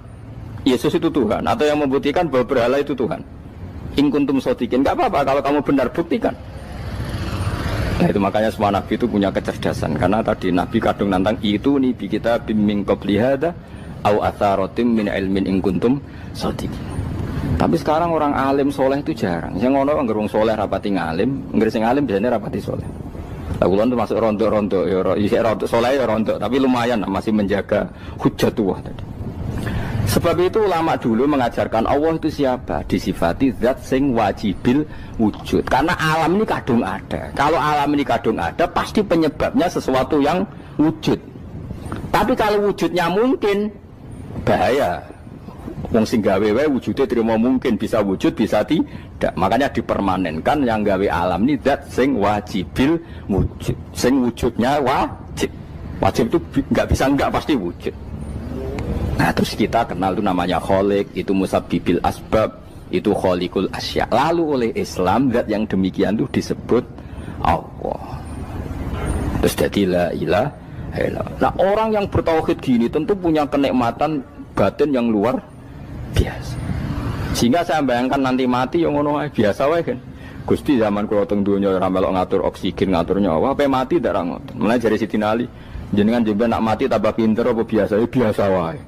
Yesus itu Tuhan, atau yang membuktikan bahwa berhala itu Tuhan. In kuntum shodiqin, nggak apa-apa kalau kamu benar, buktikan. Nah itu makanya semua nabi itu punya kecerdasan, karena tadi nabi kadung nantang itu nih kita biming qobliyada au atharatim min ilmin in kuntum shodiqin. Tapi sekarang orang alim soleh itu jarang. Yang ngono anggar wong soleh rapati ngalim, anggar sing alim biasanya rapati soleh. Lah kula termasuk rontok-rontok ya isih rontok soleh ya rontok, tapi lumayan masih menjaga hujjatullah tadi. Sebab itu ulama dulu mengajarkan Allah itu siapa? Disifati zat sing wajibil wujud. Karena alam ini kadung ada. Kalau alam ini kadung ada, pasti penyebabnya sesuatu yang wujud. Tapi kalau wujudnya mungkin, bahaya. Wong sing gawe wae wujude terima mungkin bisa wujud bisa tidak. Makanya dipermanenkan yang gawe alam ini zat sing wajibil wujud. Sing wujudnya wajib. Wajib itu enggak bisa enggak pasti wujud. Nah terus kita kenal itu namanya khaliq, itu musabbibil asbab, itu khaliqul asya. Lalu oleh Islam zat yang demikian itu disebut Allah. Terus jadi la ilaha illallah. Nah orang yang bertauhid gini tentu punya kenikmatan batin yang luar biasa. Sehingga saya bayangkan nanti mati yang ngono biasa wae kan. Gusti zaman kula teng donya ora melok ngatur oksigen, ngatur nyawa, ape mati ndak ra ngoten. Mulane jare Siti Ali, jenengan jenengan nak mati tambah pinter apa biasa? Ya biasa wae.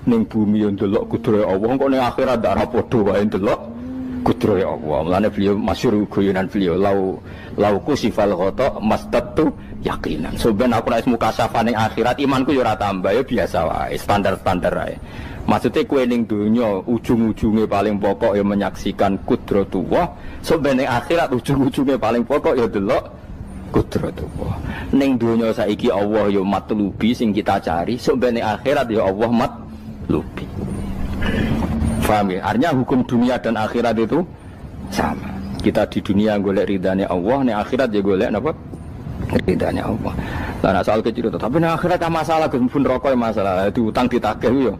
Ning bumi yo ndelok kudrohe Allah, kok ning akhirat ndak ra padha wae ndelok kudrohe Allah. Mulane beliau masyhur guyonan beliau lauku sifal ghata mastatu yakinan. Soben aku nek mukasyafah ning akhirat imanku yo ora tambah, ya biasa wae, standar-standar wae. Maksudnya kue ning dunya ujung-ujungnya paling pokok ya menyaksikan kudratullah. Soben ning akhirat ujung-ujungnya paling pokok ya delok kudratullah. Ning dunya saiki Allah ya matlubi sing kita cari, soben ning akhirat ya Allah matlubi. Paham ya? Artinya hukum dunia dan akhirat itu sama. Kita di dunia golek ridhanya Allah, ning akhirat ya golek napa? Ridhanya Allah. Lah soal kecil itu, tapi ning akhirat masalah pun rokok masalah, diutang ditagih yo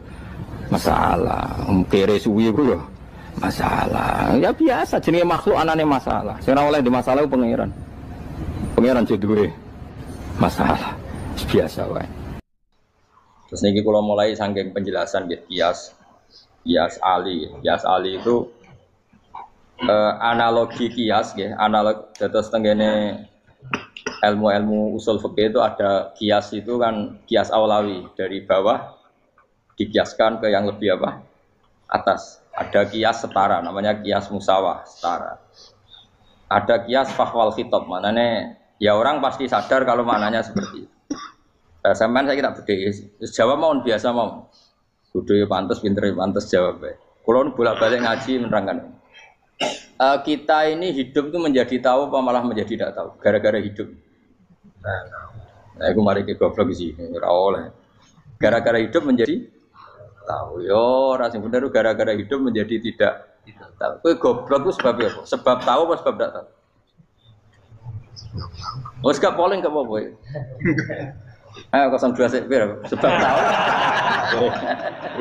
masalah, kere suwi ku yo masalah. Ya biasa jenenge makhluk anane masalah. Sing ora oleh di masalah pangeran. Pangeran duwe masalah. Biasa wae. Terus niki kula mulai saking penjelasan nggih kias ali itu analogi kias nggih, analog dados tenggene ilmu-ilmu usul fikih itu ada kias itu kan kias aulawi dari bawah dikiaskan ke yang lebih apa? Atas. Ada kias setara namanya kias musawah setara. Ada kias fahwal khitab, maknanya ya orang pasti sadar kalau maknanya seperti itu. Sampean saya kira budaya Jawa mau biasa mau. Budaya pantes, pinter pantes jawab baik. Kalau bolak-balik ngaji menerangkan. Kita ini hidup itu menjadi tahu apa malah menjadi tidak tahu gara-gara hidup. Nah, aku mari ke goblok sih, ora oleh. Gara-gara hidup menjadi tahu. Yo, ora sing bener gara-gara hidup menjadi tidak tahu. Kowe goblok itu sebab apa? Sebab tahu apa sebab tidak tahu? Wes gak polling gak apa-apa. Ayo 02 sik pira? Sebab tahu.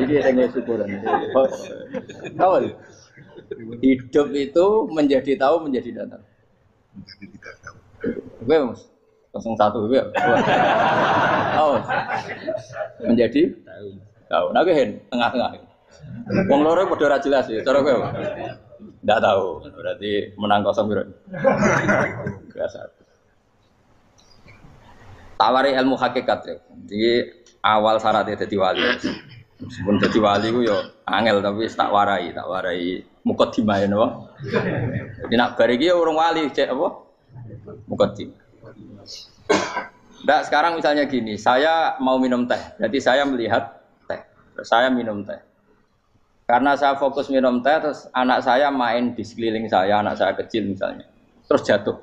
Ini yang syukuran. Tahu. Hidup itu menjadi tahu menjadi tidak tahu. Menjadi tidak tahu. Oke, Mas. 01 ya. Oh. Menjadi tahu. Nah, hen tengah-tengah. Wong loro padha ora jelas ya, cara kowe. Ndak tahu. Berarti menang 0 piro. Biasa. Tawari ilmu hakikat ya. Jadi awal syaratnya dadi wali. Meskipun dadi wali ku yo angel tapi tak warai mukadimah ya napa. Jadi nak bar iki urung wali cek apa? Mukadimah. Ndak sekarang misalnya gini, saya mau minum teh. Berarti saya melihat teh. Terus saya minum teh. Karena saya fokus minum teh terus anak saya main di sekeliling saya, anak saya kecil misalnya. Terus jatuh.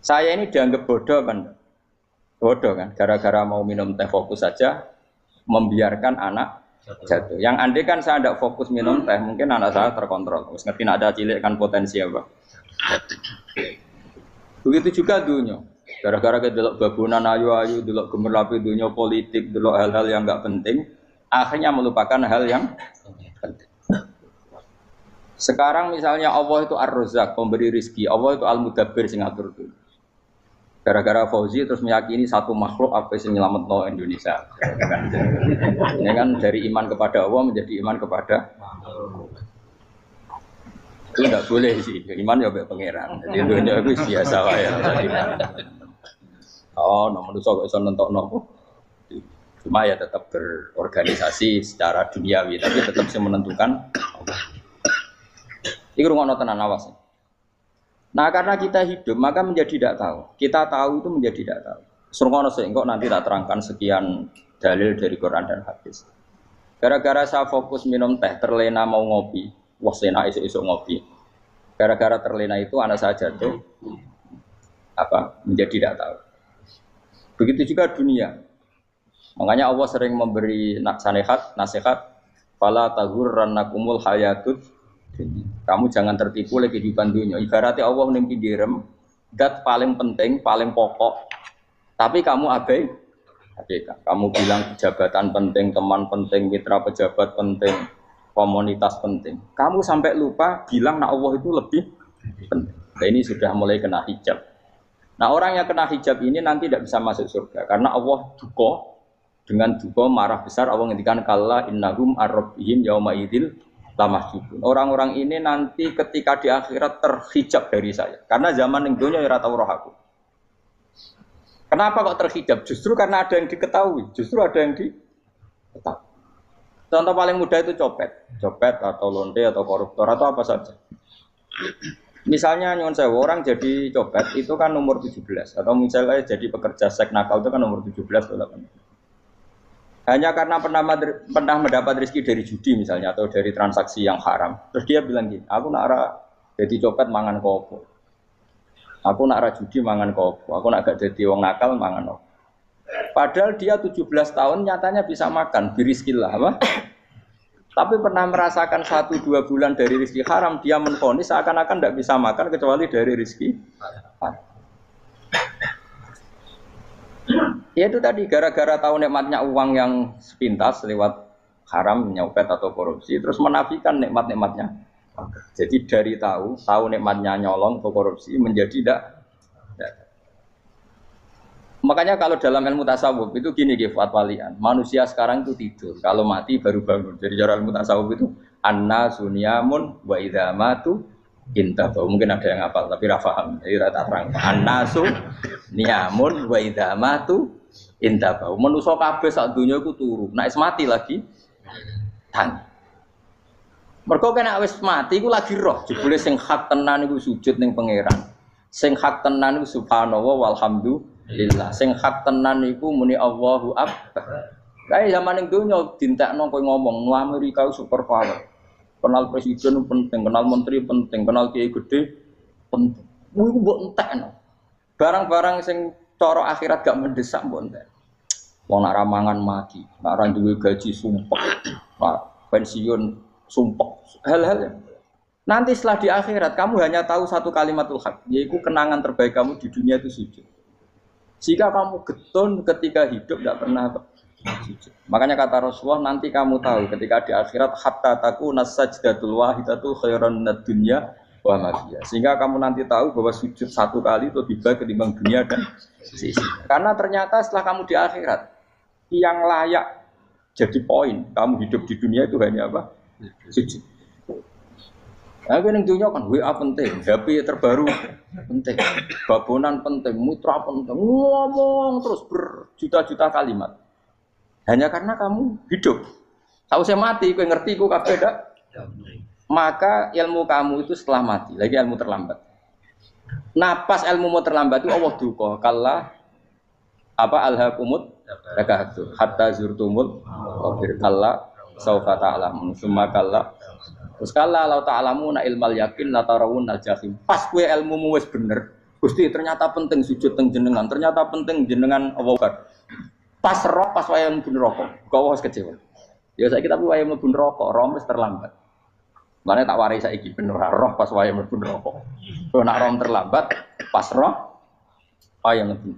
Saya ini dianggap bodoh kan? Bodoh kan? Gara-gara mau minum teh fokus saja membiarkan anak jatuh. Yang andai kan saya tidak fokus minum teh, mungkin anak saya terkontrol. Terus ngerti ada cilik kan potensi apa? Begitu juga dunia. Gara-gara kita delok babunan ayu-ayu, delok gemerlapi dunia politik, delok hal-hal yang enggak penting, akhirnya melupakan hal yang penting. Sekarang misalnya Allah itu Ar-Razzaq, pemberi rizki, Allah itu Al-Mudabbir sing ngatur dunia. Gara-gara Fauzi terus meyakini satu makhluk apa yang nyelametno Indonesia. Ini kan dari iman kepada Allah menjadi iman kepada itu tidak boleh sih. Iman ya baik pangeran. Jadi dunia itu biasa wae ya. Oh, nomor itu kok iso nentokno. Cuma ya tetap berorganisasi secara duniawi, tapi tetap sih menentukan. Iku rungono tenan awas. Nah karena kita hidup maka menjadi tidak tahu. Kita tahu itu menjadi tidak tahu. Surungono sih, kok nanti tak terangkan sekian dalil dari Quran dan hadis. Gara-gara saya fokus minum teh, terlena mau ngopi, wah sena esok ngopi. Gara-gara terlena itu anak saya jatuh, menjadi tidak tahu. Begitu juga dunia. Makanya Allah sering memberi nasihat, fala taghurrannakumul hayatud. Kamu jangan tertipu oleh kehidupan dunia. Ibaratnya Allah menimpi direm, dat paling penting, paling pokok. Tapi kamu abaikan. Kamu bilang jabatan penting, teman penting, mitra pejabat penting, komunitas penting. Kamu sampai lupa bilang nah Allah itu lebih penting. Nah, ini sudah mulai kena hijab. Nah orang yang kena hijab ini nanti tidak bisa masuk surga karena Allah dengan duka marah besar. Allah ngendikan kalla innahum ar-rabbihim yauma idzil lamahjubun. Orang-orang ini nanti ketika di akhirat terhijab dari saya. Karena zaman yang dunia ya tau roh aku. Kenapa kok terhijab? Justru karena ada yang diketahui. Justru ada yang diketahui. Contoh paling mudah itu copet atau lonte atau koruptor atau apa saja. Misalnya nyuwun sewu orang jadi copet itu kan nomor 17 atau misalnya jadi pekerja seks nakal itu kan nomor 17 atau 18. Hanya karena pernah mendapat rezeki dari judi misalnya atau dari transaksi yang haram. Terus dia bilang gini, aku nak jadi copet mangan kopo. Aku nak judi mangan kopo. Aku nak gak jadi wong nakal mangan kopo. Padahal dia 17 tahun nyatanya bisa makan, birizkillah apa? Tapi pernah merasakan 1-2 bulan dari rezeki haram, dia menvonis seakan-akan tidak bisa makan kecuali dari rezeki haram. Ya itu tadi gara-gara tahu nikmatnya uang yang sepintas lewat haram, nyopet atau korupsi, terus menafikan nikmat-nikmatnya. Jadi dari tahu nikmatnya nyolong atau korupsi menjadi tidak. Makanya kalau dalam ilmu tasawuf itu gini Gifat Walian, manusia sekarang itu tidur, kalau mati baru bangun. Jadi cara ilmu tasawuf itu anna sunyamun wa idza matu intahu. Mungkin ada yang hafal tapi ra paham. Jadi rata terang. Anna sunyamun wa idza matu intahu. Manusa kabeh sak donya iku turu. Nek wis mati lagi tangi. Mergo kena wis mati iku lagi roh. Jebule sing hak tenan iku sujud ning pangeran. Sing hak tenan iku subhanallah walhamdulillah. Sing hak tenan iku muni Allahu akbar. Kae zaman ning donya dintekno kowe ngomong nu Amerika super power. Kenal presiden penting, kenal menteri penting, kenal kiai gede penting. Iku mbok entekno. Barang-barang sing cara akhirat gak mendesak mbok entek. Wong nak ramangan mati, nak ra duwe gaji sumpah, nak pensiun sumpah. Hal-hal nanti setelah di akhirat kamu hanya tahu satu kalimatul haq, yaitu kenangan terbaik kamu di dunia itu sujud. Jika kamu getun ketika hidup tidak pernah sujud. Makanya kata Rasulullah, nanti kamu tahu ketika di akhirat hatta takuna sajdatul wahidatu khairan minad dunya wa ma fiha. Sehingga kamu nanti tahu bahwa sujud satu kali itu lebih baik ketimbang dunia dan sisi. Karena ternyata setelah kamu di akhirat yang layak jadi poin kamu hidup di dunia itu hanya apa? Sujud. Nah, yang dunia kan WA penting, HP terbaru penting, babonan penting, mitra penting, ngomong terus berjuta-juta kalimat. Hanya karena kamu hidup. Tahu saya mati, kau ngerti, kau kabeh dak. Maka ilmu kamu itu setelah mati, lagi ilmu terlambat. Napas ilmumu terlambat itu Allah duka. Kalla apa alhaqumut takahatu hatta zurtumul qabir kalla saufa ta'lamun summa kalla. Terus kalla law ta'lamuna ilmal yakin la tarawun al-jahim. Pas kowe ilmumu wis bener, Gusti ternyata penting sujud teng jenengan, ternyata penting jenengan Allah. Pas roh pas waya mlebu neraka, kok wis kecewa. Ya saiki tapi waya mlebu neraka, roh wis terlambat. Mane tak warai saiki ben ora roh pas waya mlebu neraka. Kok nak roh terlambat, pas roh waya mlebu.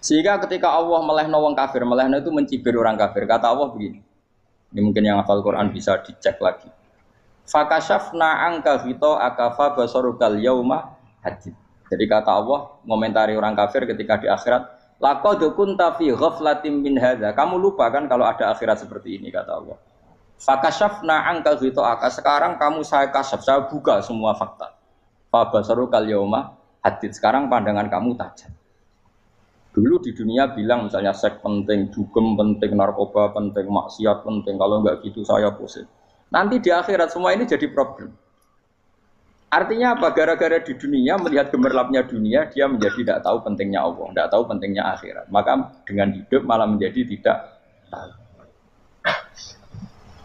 Sehingga ketika Allah melehno wong kafir, melehno itu mencibir orang kafir. Kata Allah begini. Ini mungkin yang hafal Quran bisa dicek lagi. Fakashafna anka ghita akafa basarukal yauma hadid. Jadi kata Allah ngomentari orang kafir ketika di akhirat, laqad kunta fi ghaflatin min hadza. Kamu lupa kan kalau ada akhirat seperti ini kata Allah. Fakashafna anka ghita aka. Sekarang kamu saya kasaf, saya buka semua fakta. Fa basarukal yauma hadid. Sekarang pandangan kamu tajam. Dulu di dunia bilang misalnya seks penting, dugem penting, narkoba penting, maksiat penting. Kalau enggak gitu saya pusing. Nanti di akhirat semua ini jadi problem. Artinya apa? Gara-gara di dunia melihat gemerlapnya dunia, dia menjadi tidak tahu pentingnya Allah, tidak tahu pentingnya akhirat. Maka dengan hidup malah menjadi tidak tahu.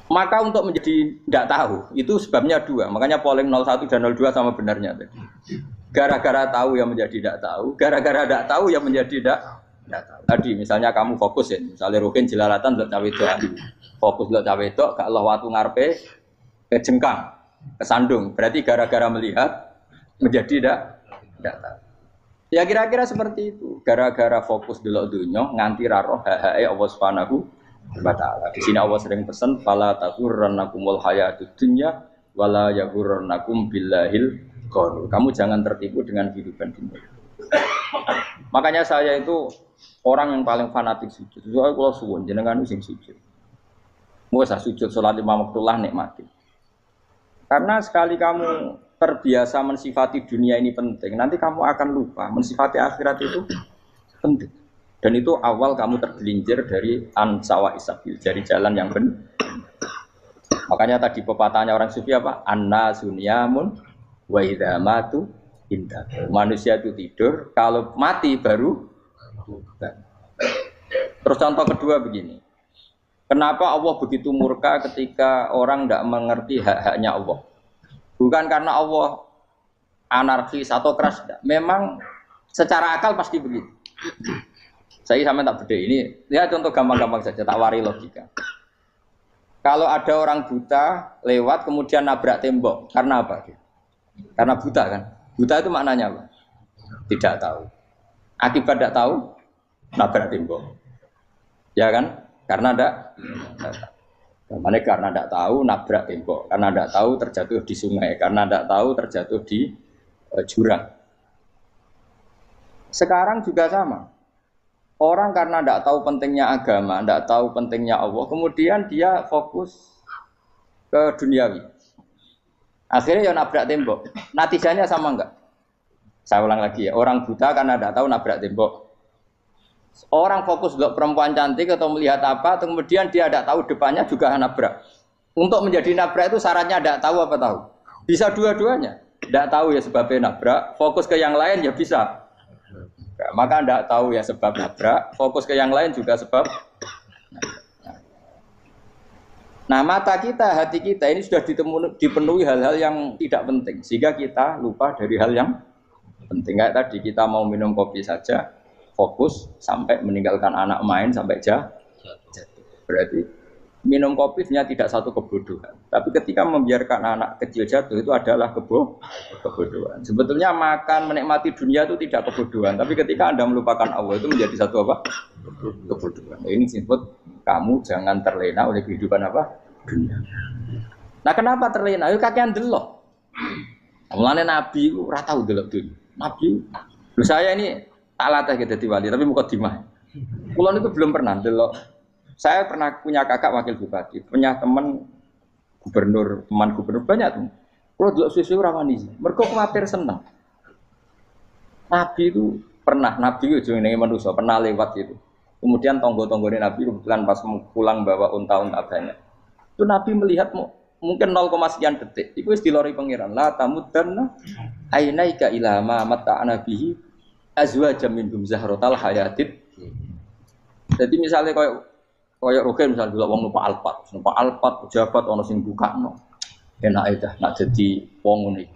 Maka untuk menjadi tidak tahu itu sebabnya dua. Makanya polling 01 dan 02 sama benarnya tadi. Gara-gara tahu yang menjadi tidak tahu, gara-gara tidak tahu yang menjadi tidak tahu. Tadi misalnya kamu fokus ya, misalnya Rukin jelalatan buat cawe itu, fokus buat cawe itu, gak Allah waktu ngarepe kejengkang, kesandung. Berarti gara-gara melihat menjadi tidak tahu. Ya kira-kira seperti itu. Gara-gara fokus delok dunya nganti roh hahae Allah Subhanahu wa taala. Di sini Allah sering pesan fala taghurrannakumul hayatud dunya wala yaghurrannakum billahil. Kamu jangan tertipu dengan kehidupan dunia. Makanya saya itu orang yang paling fanatik sujud. Soalnya kalau suwun jenengan sing sujud. Mau sujud salat lima waktullah nikmati. Karena sekali kamu terbiasa mensifati dunia ini penting, nanti kamu akan lupa mensifati akhirat itu penting. Dan itu awal kamu tergelincir dari ansawa isabil, dari jalan yang benar. Makanya tadi pepatahnya orang sufi apa? Anna sunyamun wa idza matu indah. Manusia itu tidur, kalau mati baru. Terus contoh kedua begini. Kenapa Allah begitu murka ketika orang tidak mengerti hak-haknya Allah? Bukan karena Allah anarkis atau keras, tidak. Memang secara akal pasti begitu. Saya sama tak beda ini. Ya contoh gampang-gampang saja, tak wari logika. Kalau ada orang buta lewat kemudian nabrak tembok, karena apa dia? Karena buta kan? Buta itu maknanya apa? Tidak tahu. Akibat tidak tahu, nabrak tembok. Ya kan? Karena tidak tahu. Karena tidak tahu, nabrak tembok. Karena tidak tahu, terjatuh di sungai. Karena tidak tahu, terjatuh di jurang. Sekarang juga sama. Orang karena tidak tahu pentingnya agama, tidak tahu pentingnya Allah, kemudian dia fokus ke duniawi. Akhirnya ya nabrak tembok. Natijanya sama enggak? Saya ulang lagi ya. Orang buta karena tidak tahu nabrak tembok. Orang fokus untuk perempuan cantik atau melihat apa, kemudian dia tidak tahu depannya juga nabrak. Untuk menjadi nabrak itu syaratnya tidak tahu apa tahu. Bisa dua-duanya. Tidak tahu ya sebabnya nabrak. Fokus ke yang lain ya bisa. Maka tidak tahu ya sebab nabrak. Fokus ke yang lain juga sebab. Nah, mata kita, hati kita ini sudah dipenuhi hal-hal yang tidak penting, sehingga kita lupa dari hal yang penting. Kayak tadi kita mau minum kopi saja, fokus sampai meninggalkan anak main sampai jatuh. Berarti minum kopi sebenarnya tidak satu kebodohan, tapi ketika membiarkan anak kecil jatuh itu adalah kebodohan. Sebetulnya makan menikmati dunia itu tidak kebodohan, tapi ketika Anda melupakan Allah itu menjadi satu apa? Kebodohan. Ini disebut kamu jangan terlena oleh kehidupan apa? Dunia. Nah, kenapa terlena? Yo kakean delok. Mulane Nabi ku ora tau delok dunya. Nabi, saya ini alatnya kita dadi wali, tapi muka dimah. Kulon itu belum pernah delok. Saya pernah punya kakak wakil bupati, punya teman gubernur banyak tuh. Kalau delok susu ora wani. Mergo kuwatir seneng. Nabi itu pernah, Nabi itu jenenge manusia, pernah lewat itu. Kemudian tonggo-tonggone Nabi kebetulan pas pulang bawa unta-unta banyak. Itu Nabi melihat mungkin 0, sekian detik. Itu wis dilori pangeran. La tamuddanna ainaika ila ma mata'ana bihi azwajan minhum zahratal hayatid. Jadi misalnya koyo rogen misalnya delok wong numpak Alphard pejabat ana sing bukakno. Enak dah nak jadi wong ngene.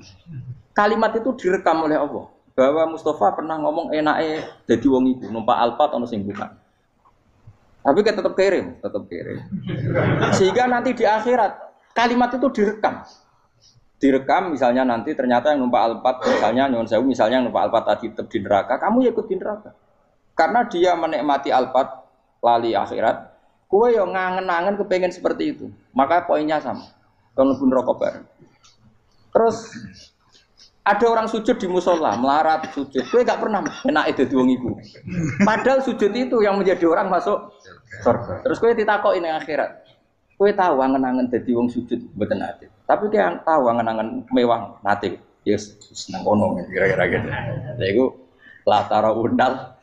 Kalimat itu direkam oleh Allah bahwa Mustafa pernah ngomong enake dadi wong iku numpak Alphard ana sing bukak. Tapi kan tetap kirim. Sehingga nanti di akhirat kalimat itu direkam misalnya nanti ternyata yang numpak Alphard misalnya nyuwun sewu misalnya yang numpak Alphard tadi tetap di neraka, kamu ya ikut di neraka. Karena dia menikmati Alphard lali akhirat, kowe yo ngangen-angen kepengen seperti itu. Maka poinnya sama. Kalau pun rokok bareng. Terus ada orang sujud di musola, melarat sujud. Kowe gak pernah enake dadi wong iku. Padahal sujud itu yang menjadi orang masuk surga. Terus kowe ditakoki ning akhirat. Kowe tahu angen-angen dadi wong sujud mboten nate. Tapi kowe tahu angen-angen mewah nate. Yes, seneng kono kira-kira gitu. Lha iku latara undal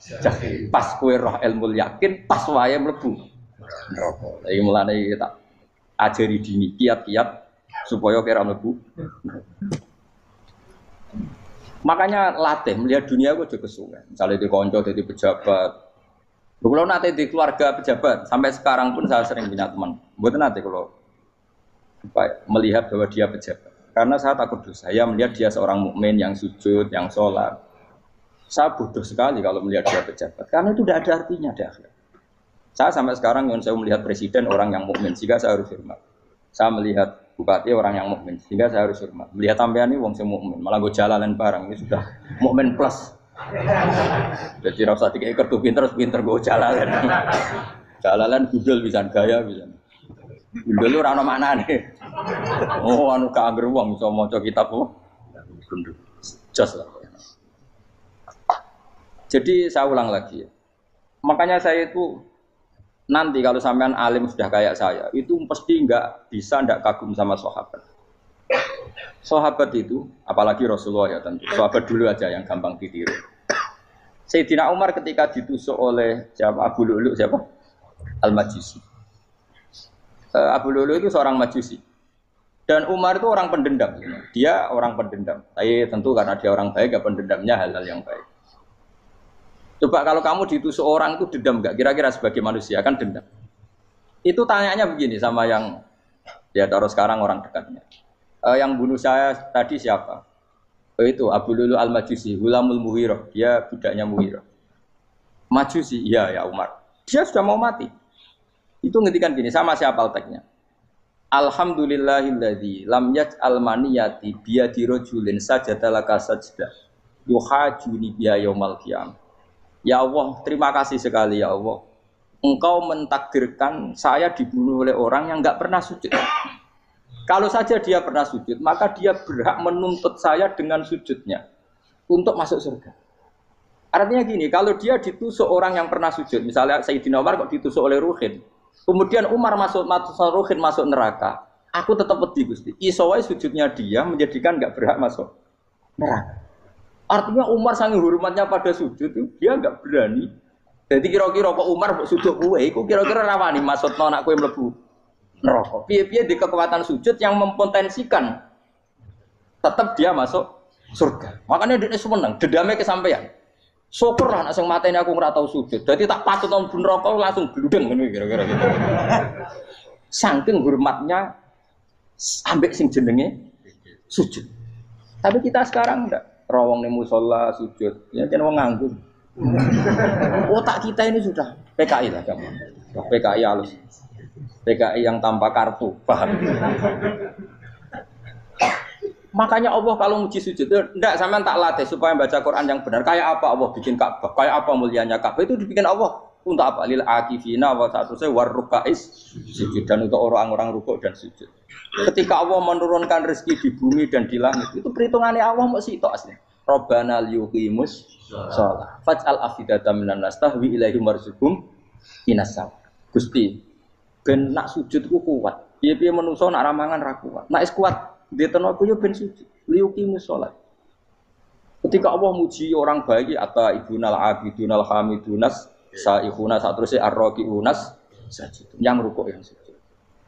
pas kowe roh ilmu yakin pas wae mlebu neraka. Lha iki mulane tak ajari dini kiat-kiat supaya kira mlebu. Makanya latih melihat dunia gue juga kesuwen. Misalnya di konco, di pejabat. Kalau nanti di keluarga pejabat, sampai sekarang pun saya sering punya teman. Buat nanti kalau melihat bahwa dia pejabat, karena saya takut dosa. Saya melihat dia seorang mukmin yang sujud, yang sholat. Saya bodoh sekali kalau melihat dia pejabat, karena itu tidak ada artinya di akhirat. Saya sampai sekarang yang saya melihat presiden orang yang mukmin, sehingga saya harus hormat. Saya melihat bupati orang yang mukmin, sehingga saya harus hormat. Melihat sampean ini wong sing mukmin, malah gue jalanan barang ini sudah mukmin plus. Jadi rasa tiga ekor tuh pinter gue jalanan. Jalanan gudul bisa gaya bisa. Gudul lu rano mana nih? Oh anu keangger wong bisa maca kitab oh. Gundul. Jos lah. Jadi saya ulang lagi ya. Makanya saya itu nanti kalau sampean alim sudah kayak saya, itu pasti tidak kagum sama sahabat. Sahabat itu, apalagi Rasulullah ya tentu. Sahabat dulu aja yang gampang ditiru. Sayyidina Umar ketika ditusuk oleh siapa? Abu Lu'lu' siapa? Al-Majusi. Abu Lu'lu' itu seorang Majusi. Dan Umar itu orang pendendam. Dia orang pendendam. Tapi tentu karena dia orang baik, ya pendendamnya hal-hal yang baik. Coba kalau kamu ditusuk orang itu dendam enggak? Kira-kira sebagai manusia kan dendam. Itu tanyanya begini sama yang ya taruh sekarang orang dekatnya. Yang bunuh saya tadi siapa? Itu Abu Lu'lu' Al-Majusi, Hulamul Mughirah. Dia budaknya Mughirah. Majusi, iya ya Umar. Dia sudah mau mati. Itu ngetikan gini, sama siapa alteknya? Alhamdulillahilladzi lam yaj'al maniyati biyadi rajulin sajadalaka sajdah yuhajuni biya yaumal qiyamah. Ya Allah, terima kasih sekali ya Allah. Engkau mentakdirkan saya dibunuh oleh orang yang enggak pernah sujud. Kalau saja dia pernah sujud, maka dia berhak menuntut saya dengan sujudnya untuk masuk surga. Artinya gini, kalau dia ditusuk orang yang pernah sujud, misalnya Sayyidina Umar kok ditusuk oleh Ruhin, kemudian Umar Ruhin masuk neraka, aku tetap pedih Gusti. Isowai sujudnya dia menjadikan enggak berhak masuk neraka. Artinya Umar sangat hormatnya pada sujud itu, dia enggak berani. Jadi kira-kira kok Umar sujud kowe, iku kira-kira rawani maksudno anak kowe mlebu neraka. Piye-piye di kekuatan sujud yang mempotensikan tetap dia masuk surga. Makanya dia seneng, dendamnya kesampaian. Syukur lah anak sing mateni aku ora tau sujud. Dadi tak patut nang neraka langsung gludeng ngene kira-kira gitu. Saking hormatnya ambek sing jenenge sujud. Tapi kita sekarang enggak rawong ning musala sujud. Ya jeneng wong nganggur. Otak kita ini sudah PKI lah kamu. PKI halus. PKI yang tanpa kartu, paham? Makanya Allah kalau muji sujud, enggak sampean tak latih supaya baca Quran yang benar. Kayak apa Allah bikin Ka'bah? Kayak apa mulianya Ka'bah? Itu dibikin Allah untuk apa? Lil akifina wa satusai warrukais sujud, dan untuk orang-orang rukuk dan sujud. Ketika Allah menurunkan rezeki di bumi dan di langit, itu perhitungannya Allah masih itu asli. Rabbana liyuqimus shalah faj'al afidatan minan nas tahwi ilaihim warzuqhum inasam. Gusti, ben nak sujud ku kuat. Piye-piye menungso nak ramangan ra kuat. Nak is kuat dia tenaga yo ben sujud. Liyuqimus shalah. Ketika Allah muji orang baik atau ibunal abidunal hamidunas saihuna satrusé arraqiunas sajid. Yang rukuk yang sujud.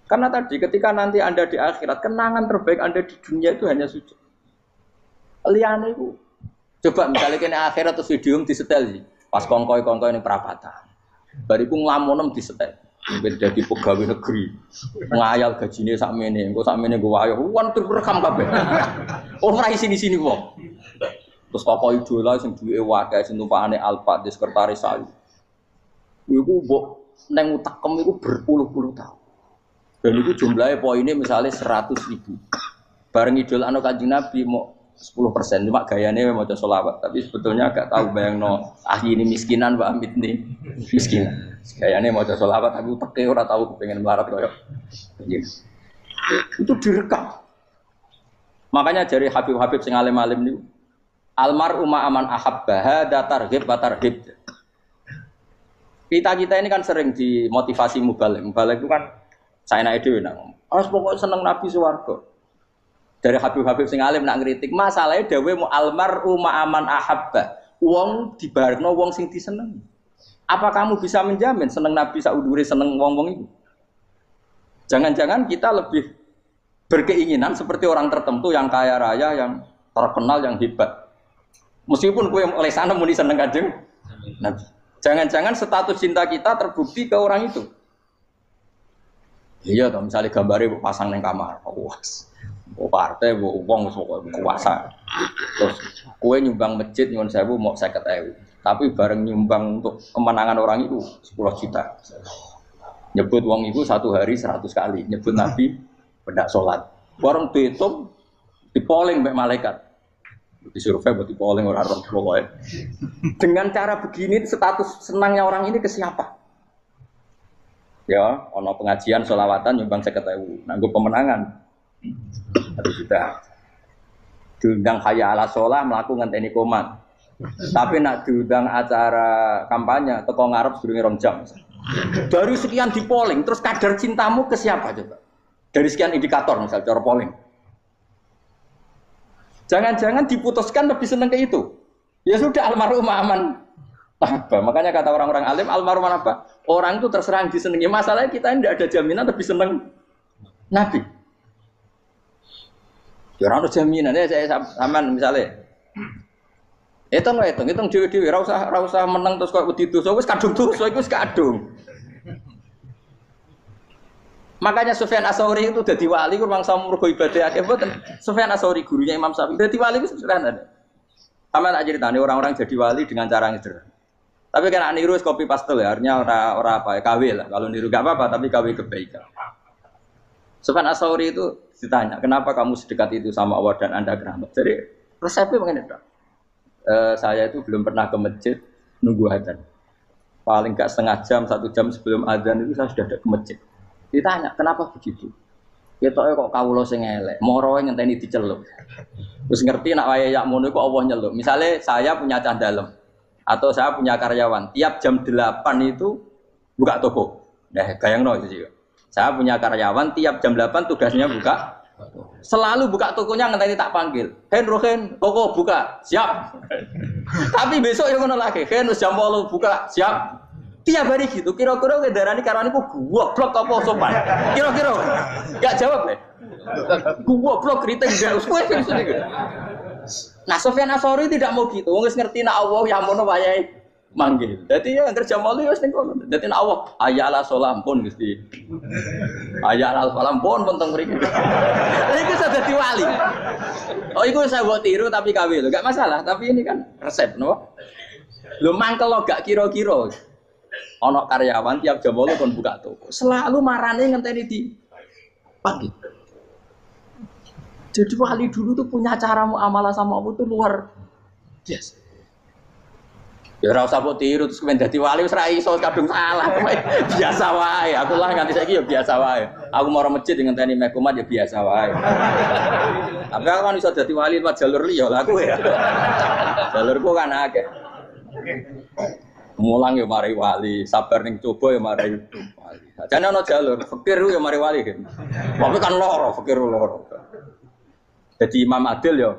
Karena tadi ketika nanti Anda di akhirat, kenangan terbaik Anda di dunia itu hanya sujud. Liyane iku coba misalnya kene akhirat terus video disetel sih. Pas kongkoi-kongkoi ning perapatan. Bariku nglamonem disetel. Ben dadi pegawai negeri. Ngayal gajine sakmene, engko sakmene nggo wayo. Wan direkam kabeh. Ora sini-sini wong. Terus tokoh idola sing duwe wae sing tumpakane Alfa di sekretaris saya. Iku mbok nang utakem iku berpuluh-puluh tahun. Dan itu jumlahnya poinnya misalnya 100.000. Bareng idol anu Kanjeng Nabi mau 10%, cuma gayanya maca sholawat, tapi sebetulnya agak tahu bayangno ini miskinan Mbak Amit nih miskinan. Gayanya maca sholawat, tapi teke ora tahu pengen melarat koyo. Yes. Itu direkam. Makanya dari Habib-habib sing alim-alim niku almar'u ma'aman ahabba hada targhib wa tarhib. Kita ini kan sering dimotivasi mubaligh. Mubaligh itu kan saya naik dhewe nang. Harus pokoknya seneng Nabi swarga. Dari Habib-habib sing alim nak ngritik masalahnya dawe mu almar'u ma'aman ahabba. Wong dibarno wong sing diseneng. Apa kamu bisa menjamin seneng Nabi saudure seneng wong-wong itu? Jangan-jangan kita lebih berkeinginan seperti orang tertentu yang kaya raya, yang terkenal, yang hebat. Meskipun kowe oleh sana muni seneng Kanjeng Nabi. Jangan-jangan status cinta kita terbukti ke orang itu. Iya, toh misalnya gambarnya pasang neng kamar, puas. Partai, uang, kuasa. Terus, kue nyumbang masjid nyuwun sewu mau 50.000. Tapi bareng nyumbang untuk kemenangan orang itu 10 juta. Nyebut uang itu satu hari 100 kali. Nyebut Nabi pendak sholat. Bareng dihitung, dipoling mbak malaikat. Disurvei buat dipoling orang pokoknya. Dengan cara begini status senangnya orang ini ke siapa? Ya, ono pengajian sholawatan nyumbang 50.000. Nanggo pemenangan. Harus sudah diundang hayya ala sholah melakukan ngenteni komat. Tapi nak diundang acara kampanye teko ngarep sedurunge 2 jam. Dari sekian di polling terus kadar cintamu ke siapa coba? Dari sekian indikator misal cara polling. Jangan-jangan diputuskan lebih seneng ke itu. Ya sudah almarhum aman. Apa? Makanya kata orang-orang alim almarhum apa? Orang itu terserah disenangi. Masalahnya kita ini tidak ada jaminan lebih seneng Nabi. Ya orang ada jaminan ya saya aman misalnya. Hitung dewi-dewi, ra usah menang terus kok wedi dosa wis kadung dosa iku wis kadung. Makanya Sufyan Ats-Tsauri itu dadi wali ku mangsa mergo ibadah akeh mboten. Sufyan Ats-Tsauri gurunya Imam Syafi'i dadi wali ku sederhana. Sama tak ceritane orang-orang jadi wali dengan cara yang sederhana. Tapi kan niru copy paste ya, artinya ora apa ya KW lah. Kalau niru enggak apa-apa tapi KW kebaikan. Sufyan Ats-Tsauri itu ditanya, kenapa kamu sedekat itu sama Allah dan Anda keramat? Jadi resepnya begini dok. Saya itu belum pernah ke masjid nunggu adzan. Paling enggak setengah jam, 1 jam sebelum adzan itu saya sudah ada ke masjid. Ditanya, kenapa begitu? Ketoke kok kawula sing elek, moroe ngenteni diceluk. Terus ngerti nak wayahe yak ngono kok Allah nyeluk. Misale saya punya cah dalem atau saya punya karyawan, tiap jam 8 itu buka toko. Nah, bayangno itu sih. Saya punya karyawan tiap jam 8 tugasnya buka. Selalu buka tokonya ngenteni tak panggil. Rohen, toko buka, siap. Tapi besok yang ngono lagi, wis jam 8 buka, siap. Tiap hari gitu. Kira-kira ngendarani karwane ku goblok apa sopan. Kira-kira. Enggak jawab ya. Goblok kritik gak usah sing. Nah, Sufyan Ats-Tsauri tidak mau gitu. Wong wis ngerti nek Allah yang ngono wayahe manggil. Dadi ya kerja malu wis ning kono. Dadi nek awak ayala salam pun Gusti. Ayala salam pun teng mriki. Iku iso dadi wali. Oh iku saya buat tiru tapi KW lho, gak masalah. Tapi ini kan resep, no? Lho mangkel lo gak kira-kira. Ono karyawan tiap jam 8 kon buka toko. Selalu marane ngenteni di pagi. Jadi wali dulu tuh punya cara muamalah sama Allah tuh luar biasa. Ya ora usah mbok tiru terus kemen dadi wali wis ra iso kadung salah. Biasa wae. Aku lah nganti saiki ya biasa wae. Aku mau masjid ngenteni mek umat ya biasa wae. Tapi aku kan iso dadi wali lewat jalur liya lah aku ya. Jalurku kan akeh. Mulang ya mari wali, sabar ning coba ya mari wali. Jane ana jalur fakir ya mari wali kan. Tapi kan loro, fakir loro. Jadi Imam Adil ya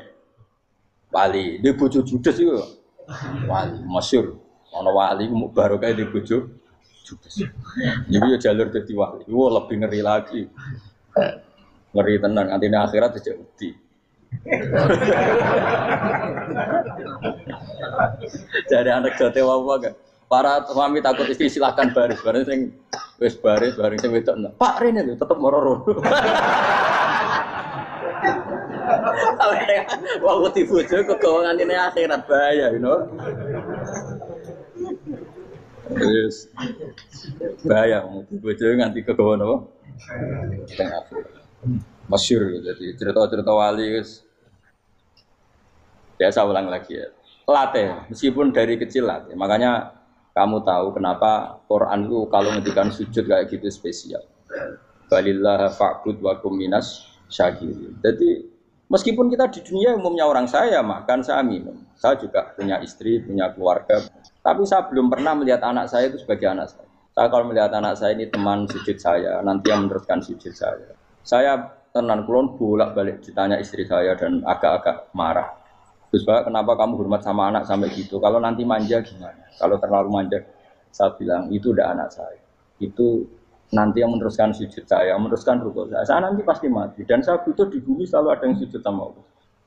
wali, di bojo judes iku wali masyhur. Ana wali mu barokah di bojo judes. Jadi ya jalur dadi wali. Wo lebih ngeri lagi. Ngeri tenan nganti ning akhirat aja wedi. Jadi anak jote wae kan. Para suami takut istri silakan baris. Bareng sing wis baris bareng sing wedok. Pak Rene lho tetep moro-moro. Waktu bojo kegawangan ini akhirat bahaya, you know. Yes. Bahaya bojo nganti kegawan apa? Tengah akhirat. Masyhur jadi cerita-cerita wali guys. Biasa ulang lagi ya. Latih, meskipun dari kecil latih. Makanya kamu tahu kenapa Quran itu kalau ngendikan sujud kayak gitu spesial. Balillah fa'bud wa kum minas syakirin. Jadi meskipun kita di dunia umumnya orang saya makan, saya minum. Saya juga punya istri, punya keluarga. Tapi saya belum pernah melihat anak saya itu sebagai anak saya. Saya kalau melihat anak saya ini teman sujud saya, nanti yang meneruskan sujud saya. Saya tenan kulon bolak-balik ditanya istri saya dan agak-agak marah. Gus Pak, kenapa kamu hormat sama anak sampai gitu? Kalau nanti manja gimana? Kalau terlalu manja, saya bilang itu udah anak saya. Itu nanti yang meneruskan sujud saya, meneruskan rukuk saya. Saya nanti pasti mati dan saya butuh di bumi selalu ada yang sujud sama Allah.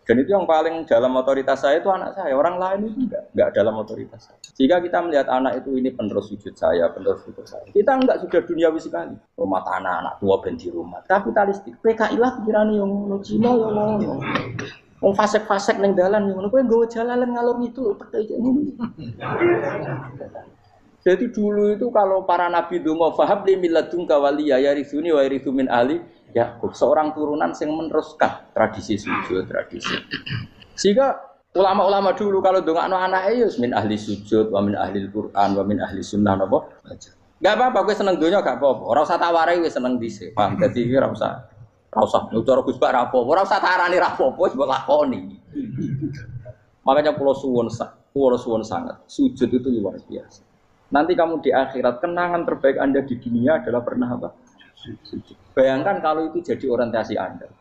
Dan itu yang paling dalam otoritas saya itu anak saya. Orang lain itu enggak dalam otoritas saya. Jika kita melihat anak itu ini penerus sujud saya, penerus rukuk saya. Kita enggak sudah duniawi sekali. Rumah tanah anak tua ben di rumah. Kapitalistik. PKI lah pikiran yang ngono Cina yang ngono. Wong fasek-fasek ning dalan ngono kowe nggawa jalalan ngalor itu petek ngono. Jadi dulu itu kalau para nabi donga fahab li milladunka waliya yarisuni wa yarithu min ahli Yakub, seorang turunan yang meneruskan tradisi sujud, tradisi. Sehingga ulama-ulama dulu kalau dongakno anake ya min ahli sujud, wa min ahli Quran, wa min ahli sunnah napa? Enggak apa-apa kowe seneng donya gak apa-apa. Ora usah tak warai wis seneng dhisik. Paham? Dadi iki ora usah. Ora usah nutur Gus Bak ra apa-apa. Ora usah tarani ra apa-apa wis mbok lakoni. Makanya kula suwun sangat. Sujud itu luar biasa. Nanti kamu di akhirat kenangan terbaik Anda di dunia adalah pernah apa? Sujud. Bayangkan kalau itu jadi orientasi Anda.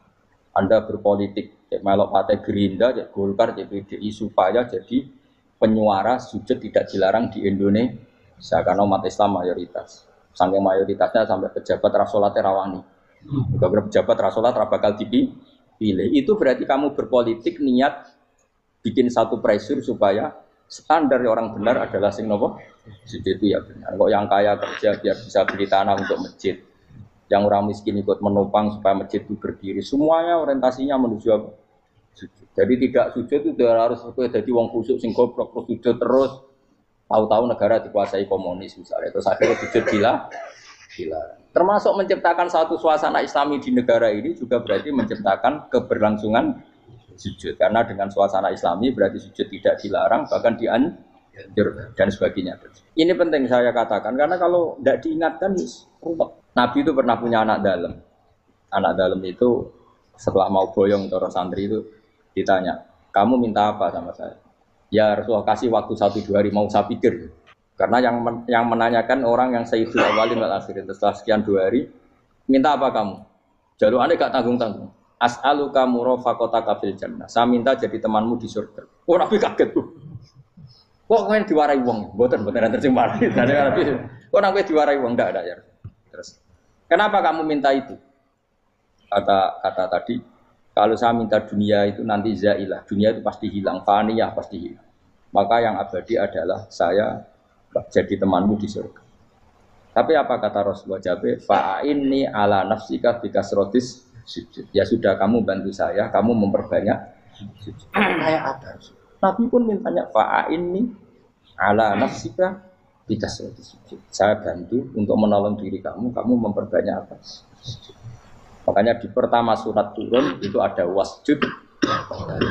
Anda berpolitik, cek melok partai Gerindra, cek Golkar, cek PDI supaya jadi penyuara sujud tidak dilarang di Indonesia karena umat Islam mayoritas. Saking mayoritasnya sampai pejabat rasolat rawani. Beberapa pejabat rasolat bakal dipilih. Itu berarti kamu berpolitik niat bikin satu pressure supaya standar orang benar adalah sing nopo sujud itu ya benar. Kok yang kaya kerja biar bisa beli tanah untuk masjid. Yang orang miskin ikut menopang supaya masjid itu berdiri. Semuanya orientasinya menuju apa? Sujud. Jadi tidak sujud itu harus jadi wong khusyuk sing goblok terus sujud terus. Tahu-tahu negara dikuasai komunis misalnya. Terus akhirnya sujud gila. Termasuk menciptakan satu suasana Islami di negara ini juga berarti menciptakan keberlangsungan sujud. Karena dengan suasana Islami berarti sujud tidak dilarang bahkan dianjurkan dan sebagainya. Ini penting saya katakan karena kalau tidak diingatkan ruwet. Nabi itu pernah punya anak dalam. Anak dalam itu setelah mau boyong orang santri itu ditanya, kamu minta apa sama saya? Ya Rasulullah kasih waktu 1-2 hari mau saya pikir. Karena yang menanyakan orang yang sayyidul awalin wal akhirin. Setelah sekian 2 hari, minta apa kamu? Jaluannya gak tanggung-tanggung. As'aluka murafaqataka fil jannah. Saya minta jadi temanmu di surga. Oh Nabi kaget tuh. Kok kalian diwarai wong? Mboten terjemah. Kok Nabi diwarai wong? Enggak ada ya. Terus kenapa kamu minta itu? Kata tadi, kalau saya minta dunia itu nanti zailah, dunia itu pasti hilang, faniyah pasti hilang. Maka yang abadi adalah saya jadi temanmu di surga. Tapi apa kata Rasulullah Jabir? Fa'inni ala nafsika bikasrotis sujud. Ya sudah, kamu bantu saya, kamu memperbanyak sujud. Kayak apa? Nabi pun mintanya fa'inni ala nafsika bikasrotis sujud. Saya bantu untuk menolong diri kamu, kamu memperbanyak apa? Sujud. Makanya di pertama surat turun itu ada wasjud,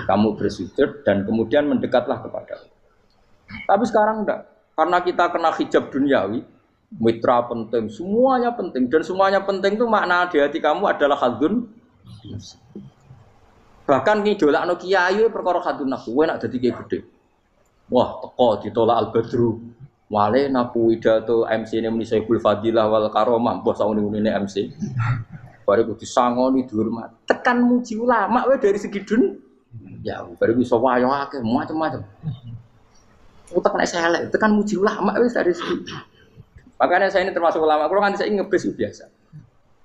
kamu bersujud dan kemudian mendekatlah kepada Allah. Tapi sekarang enggak, karena kita kena hijab duniawi, mitra penting, semuanya penting, dan semuanya penting itu makna di hati kamu adalah hadun. Bahkan ngidolakno kiai perkara hadun nafsu, kowe nak dadi kiai gede. Wah, teko ditolak Al-Badru. Wale napu pidato MC ne muni Syekhul Fadilah wal Karomah, mbah sauni-unine MC. Bariku disangoni dihormat. Tekan muji ulama wae dari segi ya, bariku iso wayo akeh macam-macam. Utek nek elek, tekan muji ulama wis dari segi. Makanya saya ini termasuk ulama, kalau nanti saya ngebis biasa.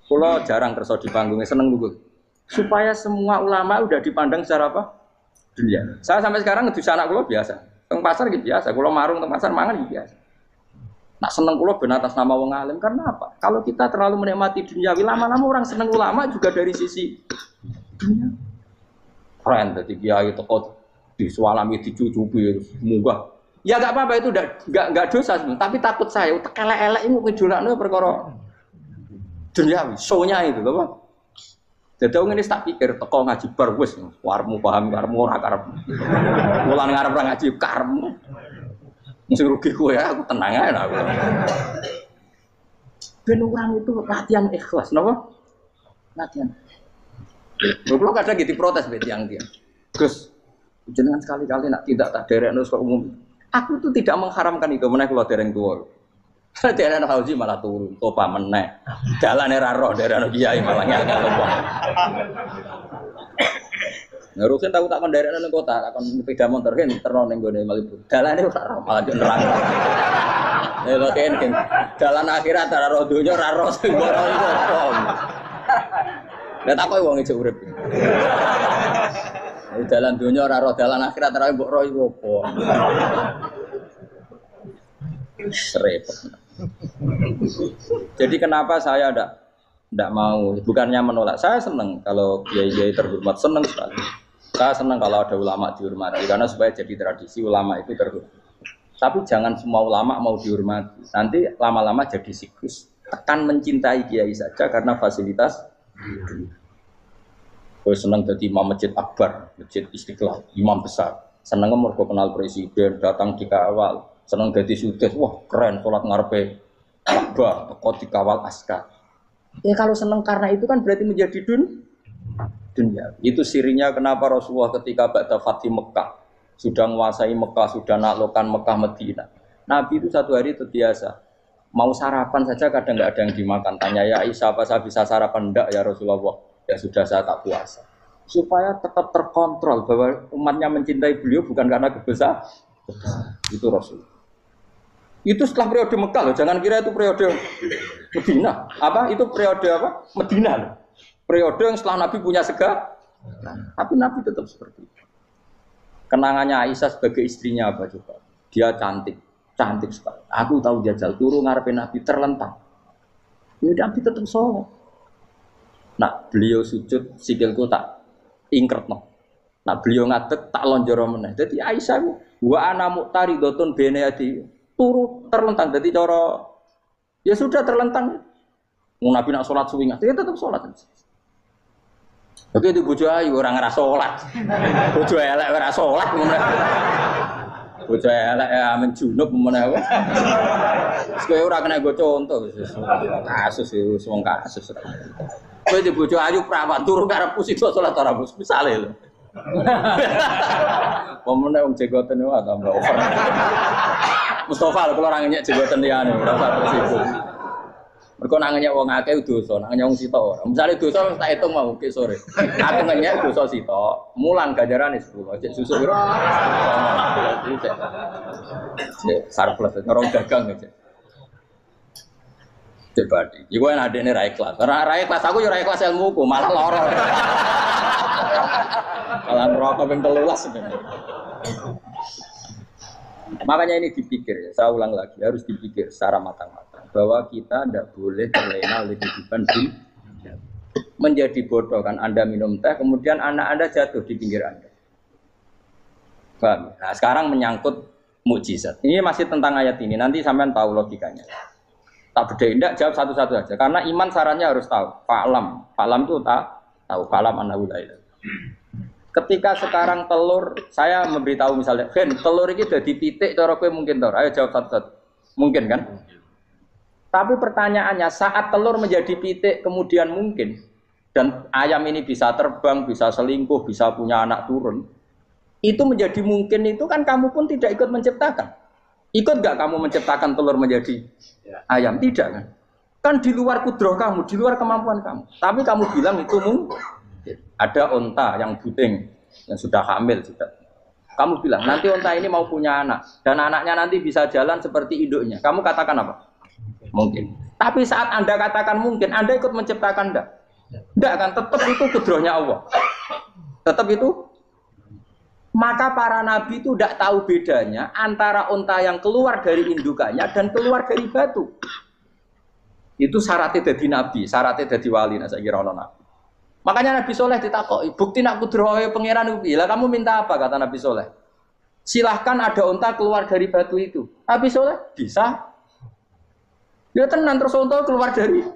Kalau jarang kerja di panggungnya, seneng dulu. Supaya semua ulama udah dipandang secara apa? Dunia. Saya sampai sekarang ngedus anak kalau biasa. Teng pasar gitu biasa, kalau marung teng pasar mangan gitu biasa. Nak seneng kalau benar atas nama wong alim, karena apa? Kalau kita terlalu menikmati dunia, lama-lama orang seneng ulama juga dari sisi dunia. Keren, jadi kiai teko disualami dicucupi, munggah. Ya enggak apa-apa itu enggak dosa sebenarnya, tapi takut saya elek-elek ini ngejolakno perkara duniawi, show-nya itu lho, Pak. Dadi wong ini tak pikir teko ngaji bar wis warmu paham karmu ora karep. Mulan ngarep ora ngaji karmu. Sing rugi kowe ya, aku tenang ae aku. Ben orang itu latihan ikhlas, napa? Latihan. Lho kadang gitu protes mbek tiyang-tiyang. Gus, jenengan sekali-kali nak tidak tak derekno sekolah umum. Aku tuh tidak mengharamkan itu, meneh kula dereng tuwa. Dereng haji malah turun, topa meneh. Dalane ra roh dereng kiai malah ngel-ngel wong. Ngurusin tahu tak kon derekno ning kota, tak kon sepeda motor kan terno ning gone Malibu. Dalane ora roh malah yo nerang. Lha kan dalan akhirat ora roh donya ora roh sing ora iku apa. Lah tak koyo wong ijo urip. Dalan dunia ora roh, dalan akhirat ora mbok roh iku apa. Repot. Jadi kenapa saya ndak mau, bukannya menolak. Saya senang kalau kiai-kiai terhormat, senang sekali. Saya senang kalau ada ulama dihormati karena supaya jadi tradisi ulama itu terhormat. Tapi jangan semua ulama mau dihormati. Nanti lama-lama jadi siklus. Tekan mencintai kiai saja karena fasilitas. Gue seneng jadi imam masjid akbar, masjid Istiqlal, imam besar. Seneng mergo kenal presiden, datang dikawal. Seneng jadi sudes, wah keren, sholat ngarepe Ka'bah, teko dikawal askar. Ya kalau seneng karena itu kan berarti menjadi dunia. Itu sirinya kenapa Rasulullah ketika ba'da Fathi Mekah sudah menguasai Mekah, sudah naklukkan Mekah Madinah. Nabi itu satu hari terbiasa. Mau sarapan saja kadang nggak ada yang dimakan. Tanya ya Aisyah, apa saya bisa sarapan? Enggak ya Rasulullah. Ya sudah saya tak puasa. Supaya tetap terkontrol bahwa umatnya mencintai beliau bukan karena kebesaran. Itu Rasul. Itu setelah periode Mekah loh. Jangan kira itu periode Medina. Apa? Itu periode apa? Medina loh. Periode yang setelah Nabi punya segala. Tapi Nabi tetap seperti itu. Kenangannya Aisyah sebagai istrinya apa coba? Dia cantik sekali. Aku tahu jajal turu ngarepin Nabi terlentang. Ini Nabi tetap sholat. Nah beliau sujud sikilku tak ingkret no. Nah beliau ngadeg tak lonjoro meneh. Jadi Aisyah wa ana muqtaridotun bene adi turu terlentang. Jadi cara ya sudah terlentang. Nabi nak sholat suwi dia tetap sholat. Oke itu bojo ayu orang ngerasa sholat. Bojo elek ora sholat ngono. Bojo elek ya menjunub meneh. Kowe ora kena go contoh kasus itu wong kasus. Kowe di bojo ayu prawan turu karepku sida salat ora bos misale lho. Pomene wong jegoten wae tambah over. Mustofa lho kula ora ngenyek jegoten liyane ora usah situ. Mergo nang ngenyek wong akeh dosa, nang ngenyek wong sitok ora. Misale dosa tak hitung mau ke sore. Aku ngenyek dosa sitok, mulang ganjarane 10. Cek susu piro? Cek surplus ngerong dagang cek. Coba di, iku kan adene ra ikhlas. Ra ikhlas aku yo ra ikhlas ilmuku, malah lara. Malah ngerokok ping 13 sebenarnya. Makanya ini dipikir ya, saya ulang lagi, harus dipikir secara matang-matang bahwa kita tidak boleh terlena oleh kehidupan dunia. Menjadi bodoh kan Anda minum teh, kemudian anak Anda jatuh di pinggir Anda. Paham? Nah sekarang menyangkut mukjizat. Ini masih tentang ayat ini, nanti sampean tahu logikanya. Tak bedain, tidak jawab satu-satu aja. Karena iman sarannya harus tahu. Fa'lam itu tahu. Fa'lam annahu la ilaha. Ketika sekarang telur, saya memberitahu misalnya, Gen, telur ini udah dipitik, cara kowe mungkin tor. Ayo jawab satu-satu. Mungkin kan? Tapi pertanyaannya, saat telur menjadi pitik kemudian mungkin, dan ayam ini bisa terbang, bisa selingkuh, bisa punya anak turun, itu menjadi mungkin itu kan kamu pun tidak ikut menciptakan. Ikut gak kamu menciptakan telur menjadi ayam? Tidak kan? Kan di luar kudroh kamu, di luar kemampuan kamu. Tapi kamu bilang itu mungkin. Ada onta yang buding, yang sudah hamil sudah. Kamu bilang nanti onta ini mau punya anak dan anaknya nanti bisa jalan seperti induknya. Kamu katakan apa? Mungkin. Tapi saat Anda katakan mungkin, Anda ikut menciptakan enggak? Enggak kan? Tetap itu kudrohnya Allah. Tetap itu. Maka para nabi itu tidak tahu bedanya antara onta yang keluar dari indukannya dan keluar dari batu. Itu syaratnya jadi nabi, syaratnya jadi wali. Nah, saya kira orang nabi. Makanya Nabi Soleh ditakoki, bukti nak kudrohe pangeran ubi. Lah kamu minta apa kata Nabi Soleh? Silahkan ada unta keluar dari batu itu. Nabi Soleh bisa. Ya tenan terus unta keluar dari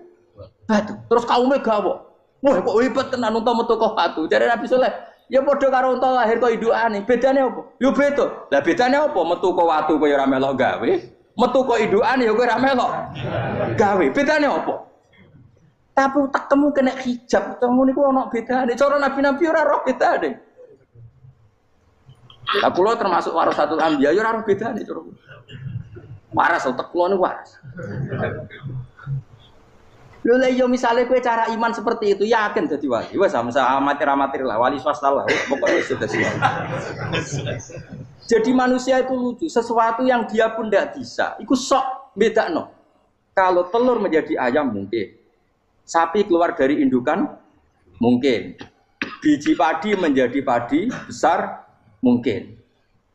batu. Terus kaumnya gawo. Wah kok hebat tenan unta metu kok batu. Jadi Nabi Soleh, ya padha karo unta lahir kok indukane. Bedane apa? Yo beda. Lah bedane apa? Metu kok watu kowe ora melok gawe. Metu kok indukane ya kowe ora melok gawe. Bedane apa? Tapi tak temu kena hijab, temu niku ana bedane. Cara nabi-nabi ora roh bedane. Lah kula termasuk warasatul anbiya ya ora roh bedane cara. Waras utek kula niku waras. Lho lha yo misale kowe cara iman seperti itu yakin dadi wali. Wes sama amatir-amatir lah, wali swasta lah. Pokoknya wis dadi wali. Jadi manusia itu lucu, sesuatu yang dia pun tidak bisa. Iku sok bedakno. Kalau telur menjadi ayam mungkin. Sapi keluar dari indukan mungkin, biji padi menjadi padi besar mungkin,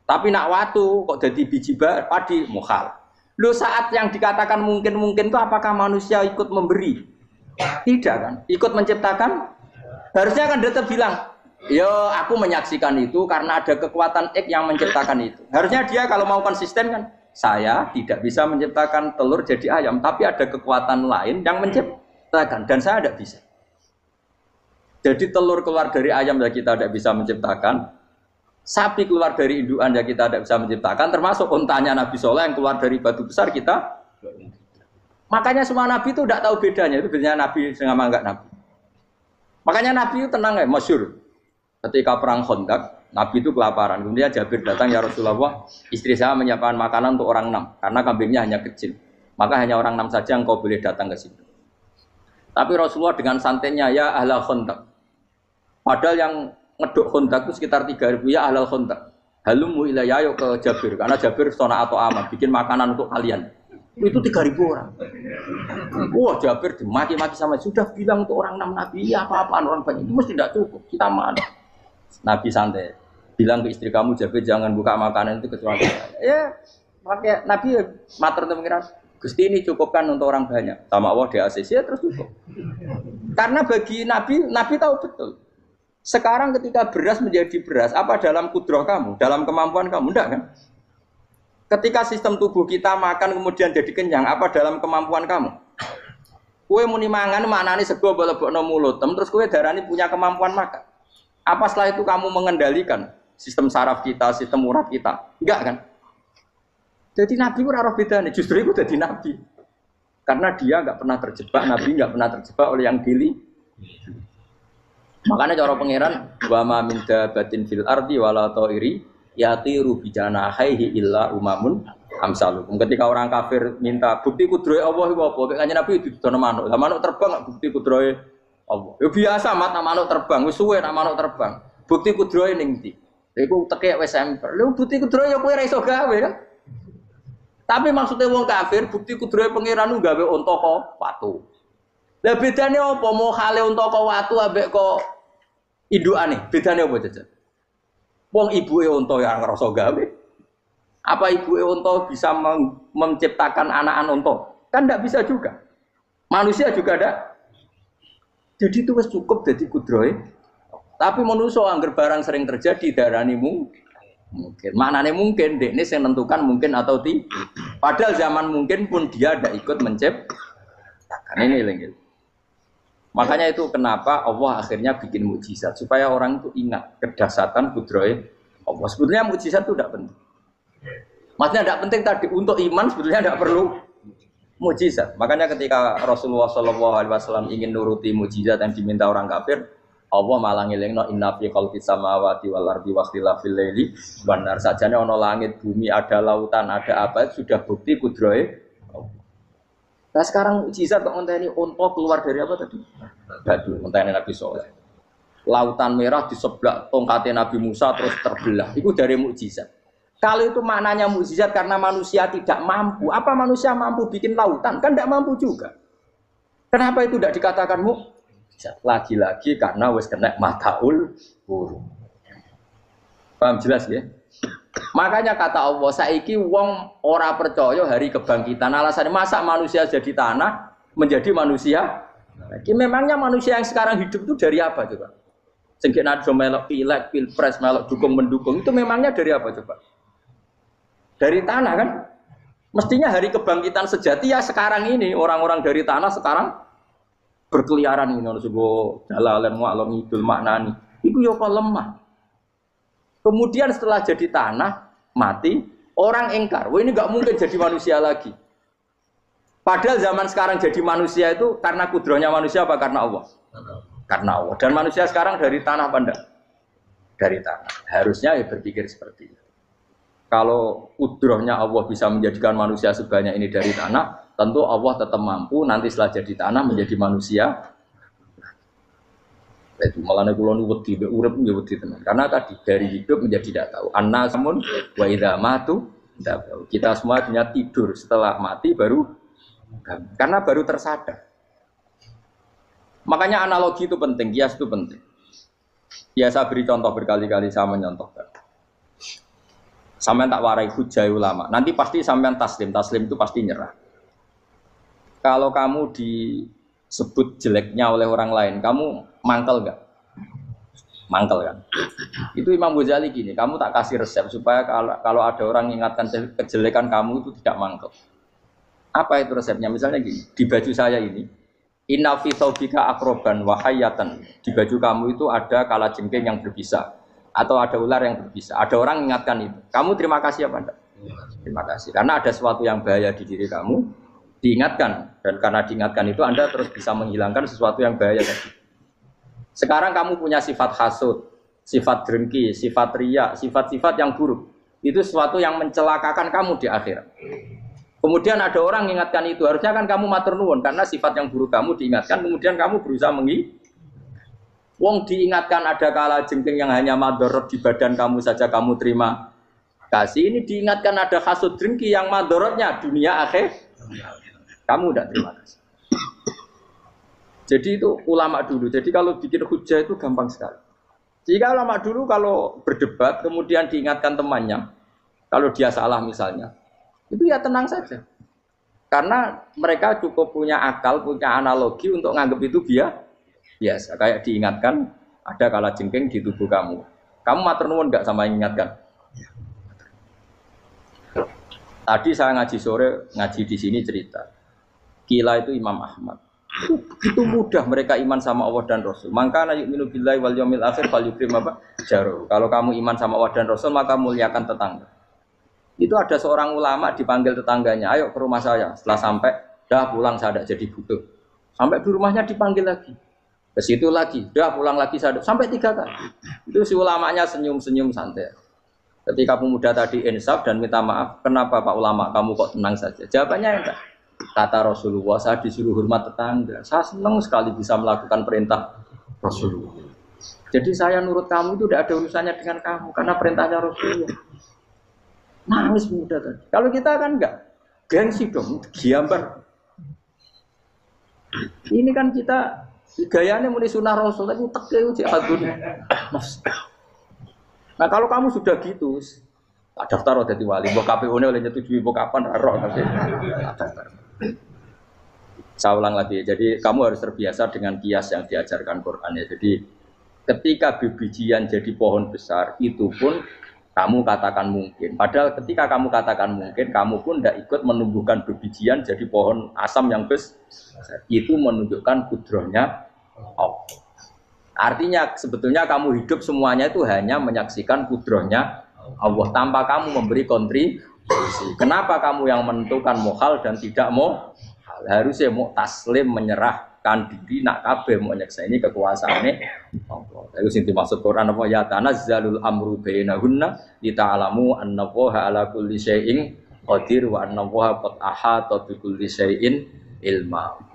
tapi nak watu kok jadi biji padi mukhal. Lo saat yang dikatakan mungkin itu apakah manusia ikut memberi? Tidak kan? Ikut menciptakan? Harusnya kan tetap bilang, yo aku menyaksikan itu karena ada kekuatan X yang menciptakan itu. Harusnya dia kalau mau konsisten kan, saya tidak bisa menciptakan telur jadi ayam, tapi ada kekuatan lain yang menciptakan. Dan saya tidak bisa. Jadi telur keluar dari ayam ya kita tidak bisa menciptakan. Sapi keluar dari indukan ya kita tidak bisa menciptakan. Termasuk untanya Nabi Soleh yang keluar dari batu besar kita. Makanya semua Nabi itu tidak tahu bedanya. Itu bedanya Nabi sama enggak Nabi. Makanya Nabi itu tenang ya, masyhur. Ketika perang Khandaq, Nabi itu kelaparan. Kemudian Jabir datang, ya Rasulullah, istri saya menyiapkan makanan untuk orang 6. Karena kambingnya hanya kecil. Maka hanya orang 6 saja yang kau boleh datang ke sini. Tapi Rasulullah dengan santainya ya ahlal Khandaq. Padahal yang ngeduk Khandaq itu sekitar 3.000 ya ahlal Khandaq. Halumu ilayya yuk ke Jabir karena Jabir sona atau aman bikin makanan untuk kalian. Itu 3.000 orang. Wah Jabir dimaki-maki sama sudah bilang untuk orang 6 nabi ya apa-apaan orang banyak itu mesti tidak cukup. Kita mana? Nabi santai bilang ke istri kamu Jabir jangan buka makanan itu kecuali ya pakai Nabi matur pengiran. Gusti ini cukupkan untuk orang banyak. Sama Allah di ACC ya terus cukup. Karena bagi Nabi tahu betul. Sekarang ketika beras menjadi beras, apa dalam kudroh kamu, dalam kemampuan kamu? Enggak kan? Ketika sistem tubuh kita makan kemudian jadi kenyang, apa dalam kemampuan kamu? Kue muni mangan maknane sego bolebokno mulut, terus kue darani punya kemampuan makan. Apa setelah itu kamu mengendalikan sistem saraf kita, sistem urat kita? Enggak kan? Jadi Nabi ora roh bedane, justru itu jadi Nabi. Karena dia enggak pernah terjebak, Nabi enggak pernah terjebak oleh yang dili. Makanya cara pangeran wa ma min dabatin fil ardi wala ta'iri yatiru bi janahihi illa umamun amsalukum. Ketika orang kafir minta bukti kudrohe Allah iku apa? Kanjeng Nabi didono manuk. Lah manuk terbang bukti kudrohe Allah. Ya biasa mat manuk terbang, wis suwe nak manuk terbang. Bukti kudrohe ning ndi? Iku tekek wis semper. Lha bukti kudrohe ya kowe ora iso gawe kan? Tapi maksudnya wong kafir bukti kudrohe pangeran gawe unta kok watu. Lah bedane apa? Mau khale unta kok watu ambek kok indukane. Bedane apa jajan? Wong ibuke unta ya ngrasa gawe. Apa ibu onto bisa menciptakan anak-anak onto? Kan tidak bisa juga. Manusia juga ada. Jadi itu cukup jadi kudroy. Tapi manusia angger barang sering terjadi darani mungkin. Maknanya mungkin, ini yang menentukan mungkin atau tidak. Padahal zaman mungkin pun dia tidak ikut menciptakan. Ini lagi. Makanya itu kenapa Allah akhirnya bikin mukjizat supaya orang itu ingat kedahsyatan kudroy Allah. Sebetulnya mukjizat itu tidak penting. Maksudnya tidak penting tadi untuk iman sebetulnya tidak perlu mukjizat. Makanya ketika Rasulullah SAW ingin nuruti mukjizat yang diminta orang kafir, Allah malah ngelingno inna fi khalqis samawati wal ardi wa ikhtilafil laili wan nar. Sajane ana langit, bumi, ada lautan, ada apa sudah bukti kudrohe. Nah sekarang mukjizat kok ngenteni unta keluar dari apa tadi? Batu, ngenteni Nabi Saleh. Lautan merah di sebelah tongkatnya Nabi Musa terus terbelah. Itu dari mukjizat. Kalau itu maknanya mukjizat karena manusia tidak mampu, apa manusia mampu bikin lautan? Kan tidak mampu juga. Kenapa itu tidak dikatakan mukjizat? Lagi-lagi karena wis kena mataul huruf. Paham jelas ya? Makanya kata Allah, saiki wong ora percaya hari kebangkitan. Alasannya masa manusia jadi tanah menjadi manusia? Jadi memangnya manusia yang sekarang hidup itu dari apa coba? Sengke nado melok pilek, pilpres, melok dukung mendukung itu memangnya dari apa coba? Dari tanah kan? Mestinya hari kebangkitan sejati ya sekarang ini orang-orang dari tanah sekarang berkeliaran ini harus go dalalan mu'allam idul maknani. Iku yo kok lemah. Kemudian setelah jadi tanah, mati, orang engkar. Wah ini nggak mungkin jadi manusia lagi. Padahal zaman sekarang jadi manusia itu karena kudrohnya manusia apa karena Allah? Karena Allah. Dan manusia sekarang dari tanah apa enggak? Dari tanah. Harusnya ya berpikir seperti itu. Kalau kudrohnya Allah bisa menjadikan manusia sebanyak ini dari tanah, tentu Allah tetap mampu nanti setelah jadi tanah menjadi manusia. Itu malah kula nu wedi urip ya wedi tenan. Karena tadi dari hidup menjadi tidak tahu. Annasamun wa idza matu tahu. Kita semua hanya tidur setelah mati baru karena baru tersadar. Makanya analogi itu penting, kias itu penting. Ya saya beri contoh berkali-kali saya menyontohkan. Sampean tak warai hujah ulama. Nanti pasti sampean taslim itu pasti nyerah. Kalau kamu disebut jeleknya oleh orang lain, kamu mangkel enggak? Mangkel kan? Itu Imam Ghazali gini, kamu tak kasih resep supaya kalau ada orang mengingatkan kejelekan kamu itu tidak mangkel. Apa itu resepnya? Misalnya gini, di baju saya ini, inna fi thawbika akroban wa hayatan. Di baju kamu itu ada kalajengking yang berbisa atau ada ular yang berbisa. Ada orang mengingatkan itu. Kamu terima kasih apa enggak? Terima kasih. Karena ada sesuatu yang bahaya di diri kamu, diingatkan. Dan karena diingatkan itu Anda terus bisa menghilangkan sesuatu yang bahaya tadi. Sekarang kamu punya sifat hasud, sifat dengki, sifat riya, sifat-sifat yang buruk. Itu sesuatu yang mencelakakan kamu di akhirat. Kemudian ada orang mengingatkan itu. Harusnya kan kamu matur nuwun karena sifat yang buruk kamu diingatkan. Kemudian kamu berusaha Wong diingatkan ada kalajengking yang hanya madorot di badan kamu saja kamu terima kasih. Ini diingatkan ada hasud dengki yang madorotnya dunia akhir. Kamu udah terima kasih. Jadi itu ulama dulu. Jadi kalau bikin hujah itu gampang sekali. Jika ulama dulu kalau berdebat kemudian diingatkan temannya, kalau dia salah misalnya, itu ya tenang saja. Karena mereka cukup punya akal, punya analogi untuk nganggap itu biasa. Kayak diingatkan ada kalajengking di tubuh kamu. Kamu matur nuwun enggak sama yang ingatkan? Tadi saya ngaji sore, ngaji di sini cerita. Kila itu Imam Ahmad. Itu mudah mereka iman sama Allah dan Rasul. Maka na yu'minu billahi wal yaumil akhir falyukrim apa? Jaru. Kalau kamu iman sama Allah dan Rasul maka muliakan tetangga. Itu ada seorang ulama dipanggil tetangganya, ayo ke rumah saya. Setelah sampai, dah pulang saya tidak jadi butuh. Sampai di rumahnya dipanggil lagi. Ke situ lagi, dah pulang lagi saya sampai 3 kali. Itu si ulamanya senyum-senyum santai. Ketika pemuda tadi insaf dan minta maaf, kenapa Pak Ulama kamu kok tenang saja? Jawabannya enggak. Kata Rasulullah, saya disuruh hormat tetangga. Saya senang sekali bisa melakukan perintah Rasulullah. Jadi saya nurut kamu itu tidak ada urusannya dengan kamu, karena perintahnya Rasulullah. Nangis muda tadi. Kalau kita kan enggak, gengsi dong, giambar. Ini kan kita gayanya muni sunnah Rasul, tapi tekeu jihadun. Nah kalau kamu sudah gitu, daftar dadi wali. Mbok KPU-ne oleh nyetujui mbok kapan ora tapi daftar. Saya ulang lagi. Jadi kamu harus terbiasa dengan kias yang diajarkan Quran ya. Jadi ketika bibijian jadi pohon besar itu pun kamu katakan mungkin. Padahal ketika kamu katakan mungkin, kamu pun tidak ikut menumbuhkan bibijian jadi pohon asam yang besar. Itu menunjukkan kudrohnya Allah. Artinya sebetulnya kamu hidup semuanya itu hanya menyaksikan kudrohnya Allah tanpa kamu memberi kontribusi. Kenapa kamu yang menentukan mohal dan tidak mau? Harusnya mau taslim menyerahkan diri nak kabeh mau nyekseni kekuasaane Allah. Itu sing dimaksud Quran apa ya tanazzalul amru bainahunna lita'lamu annallaha ala kulli syai'in qadir wa annallaha qad ahata bi kulli syai'in ilma.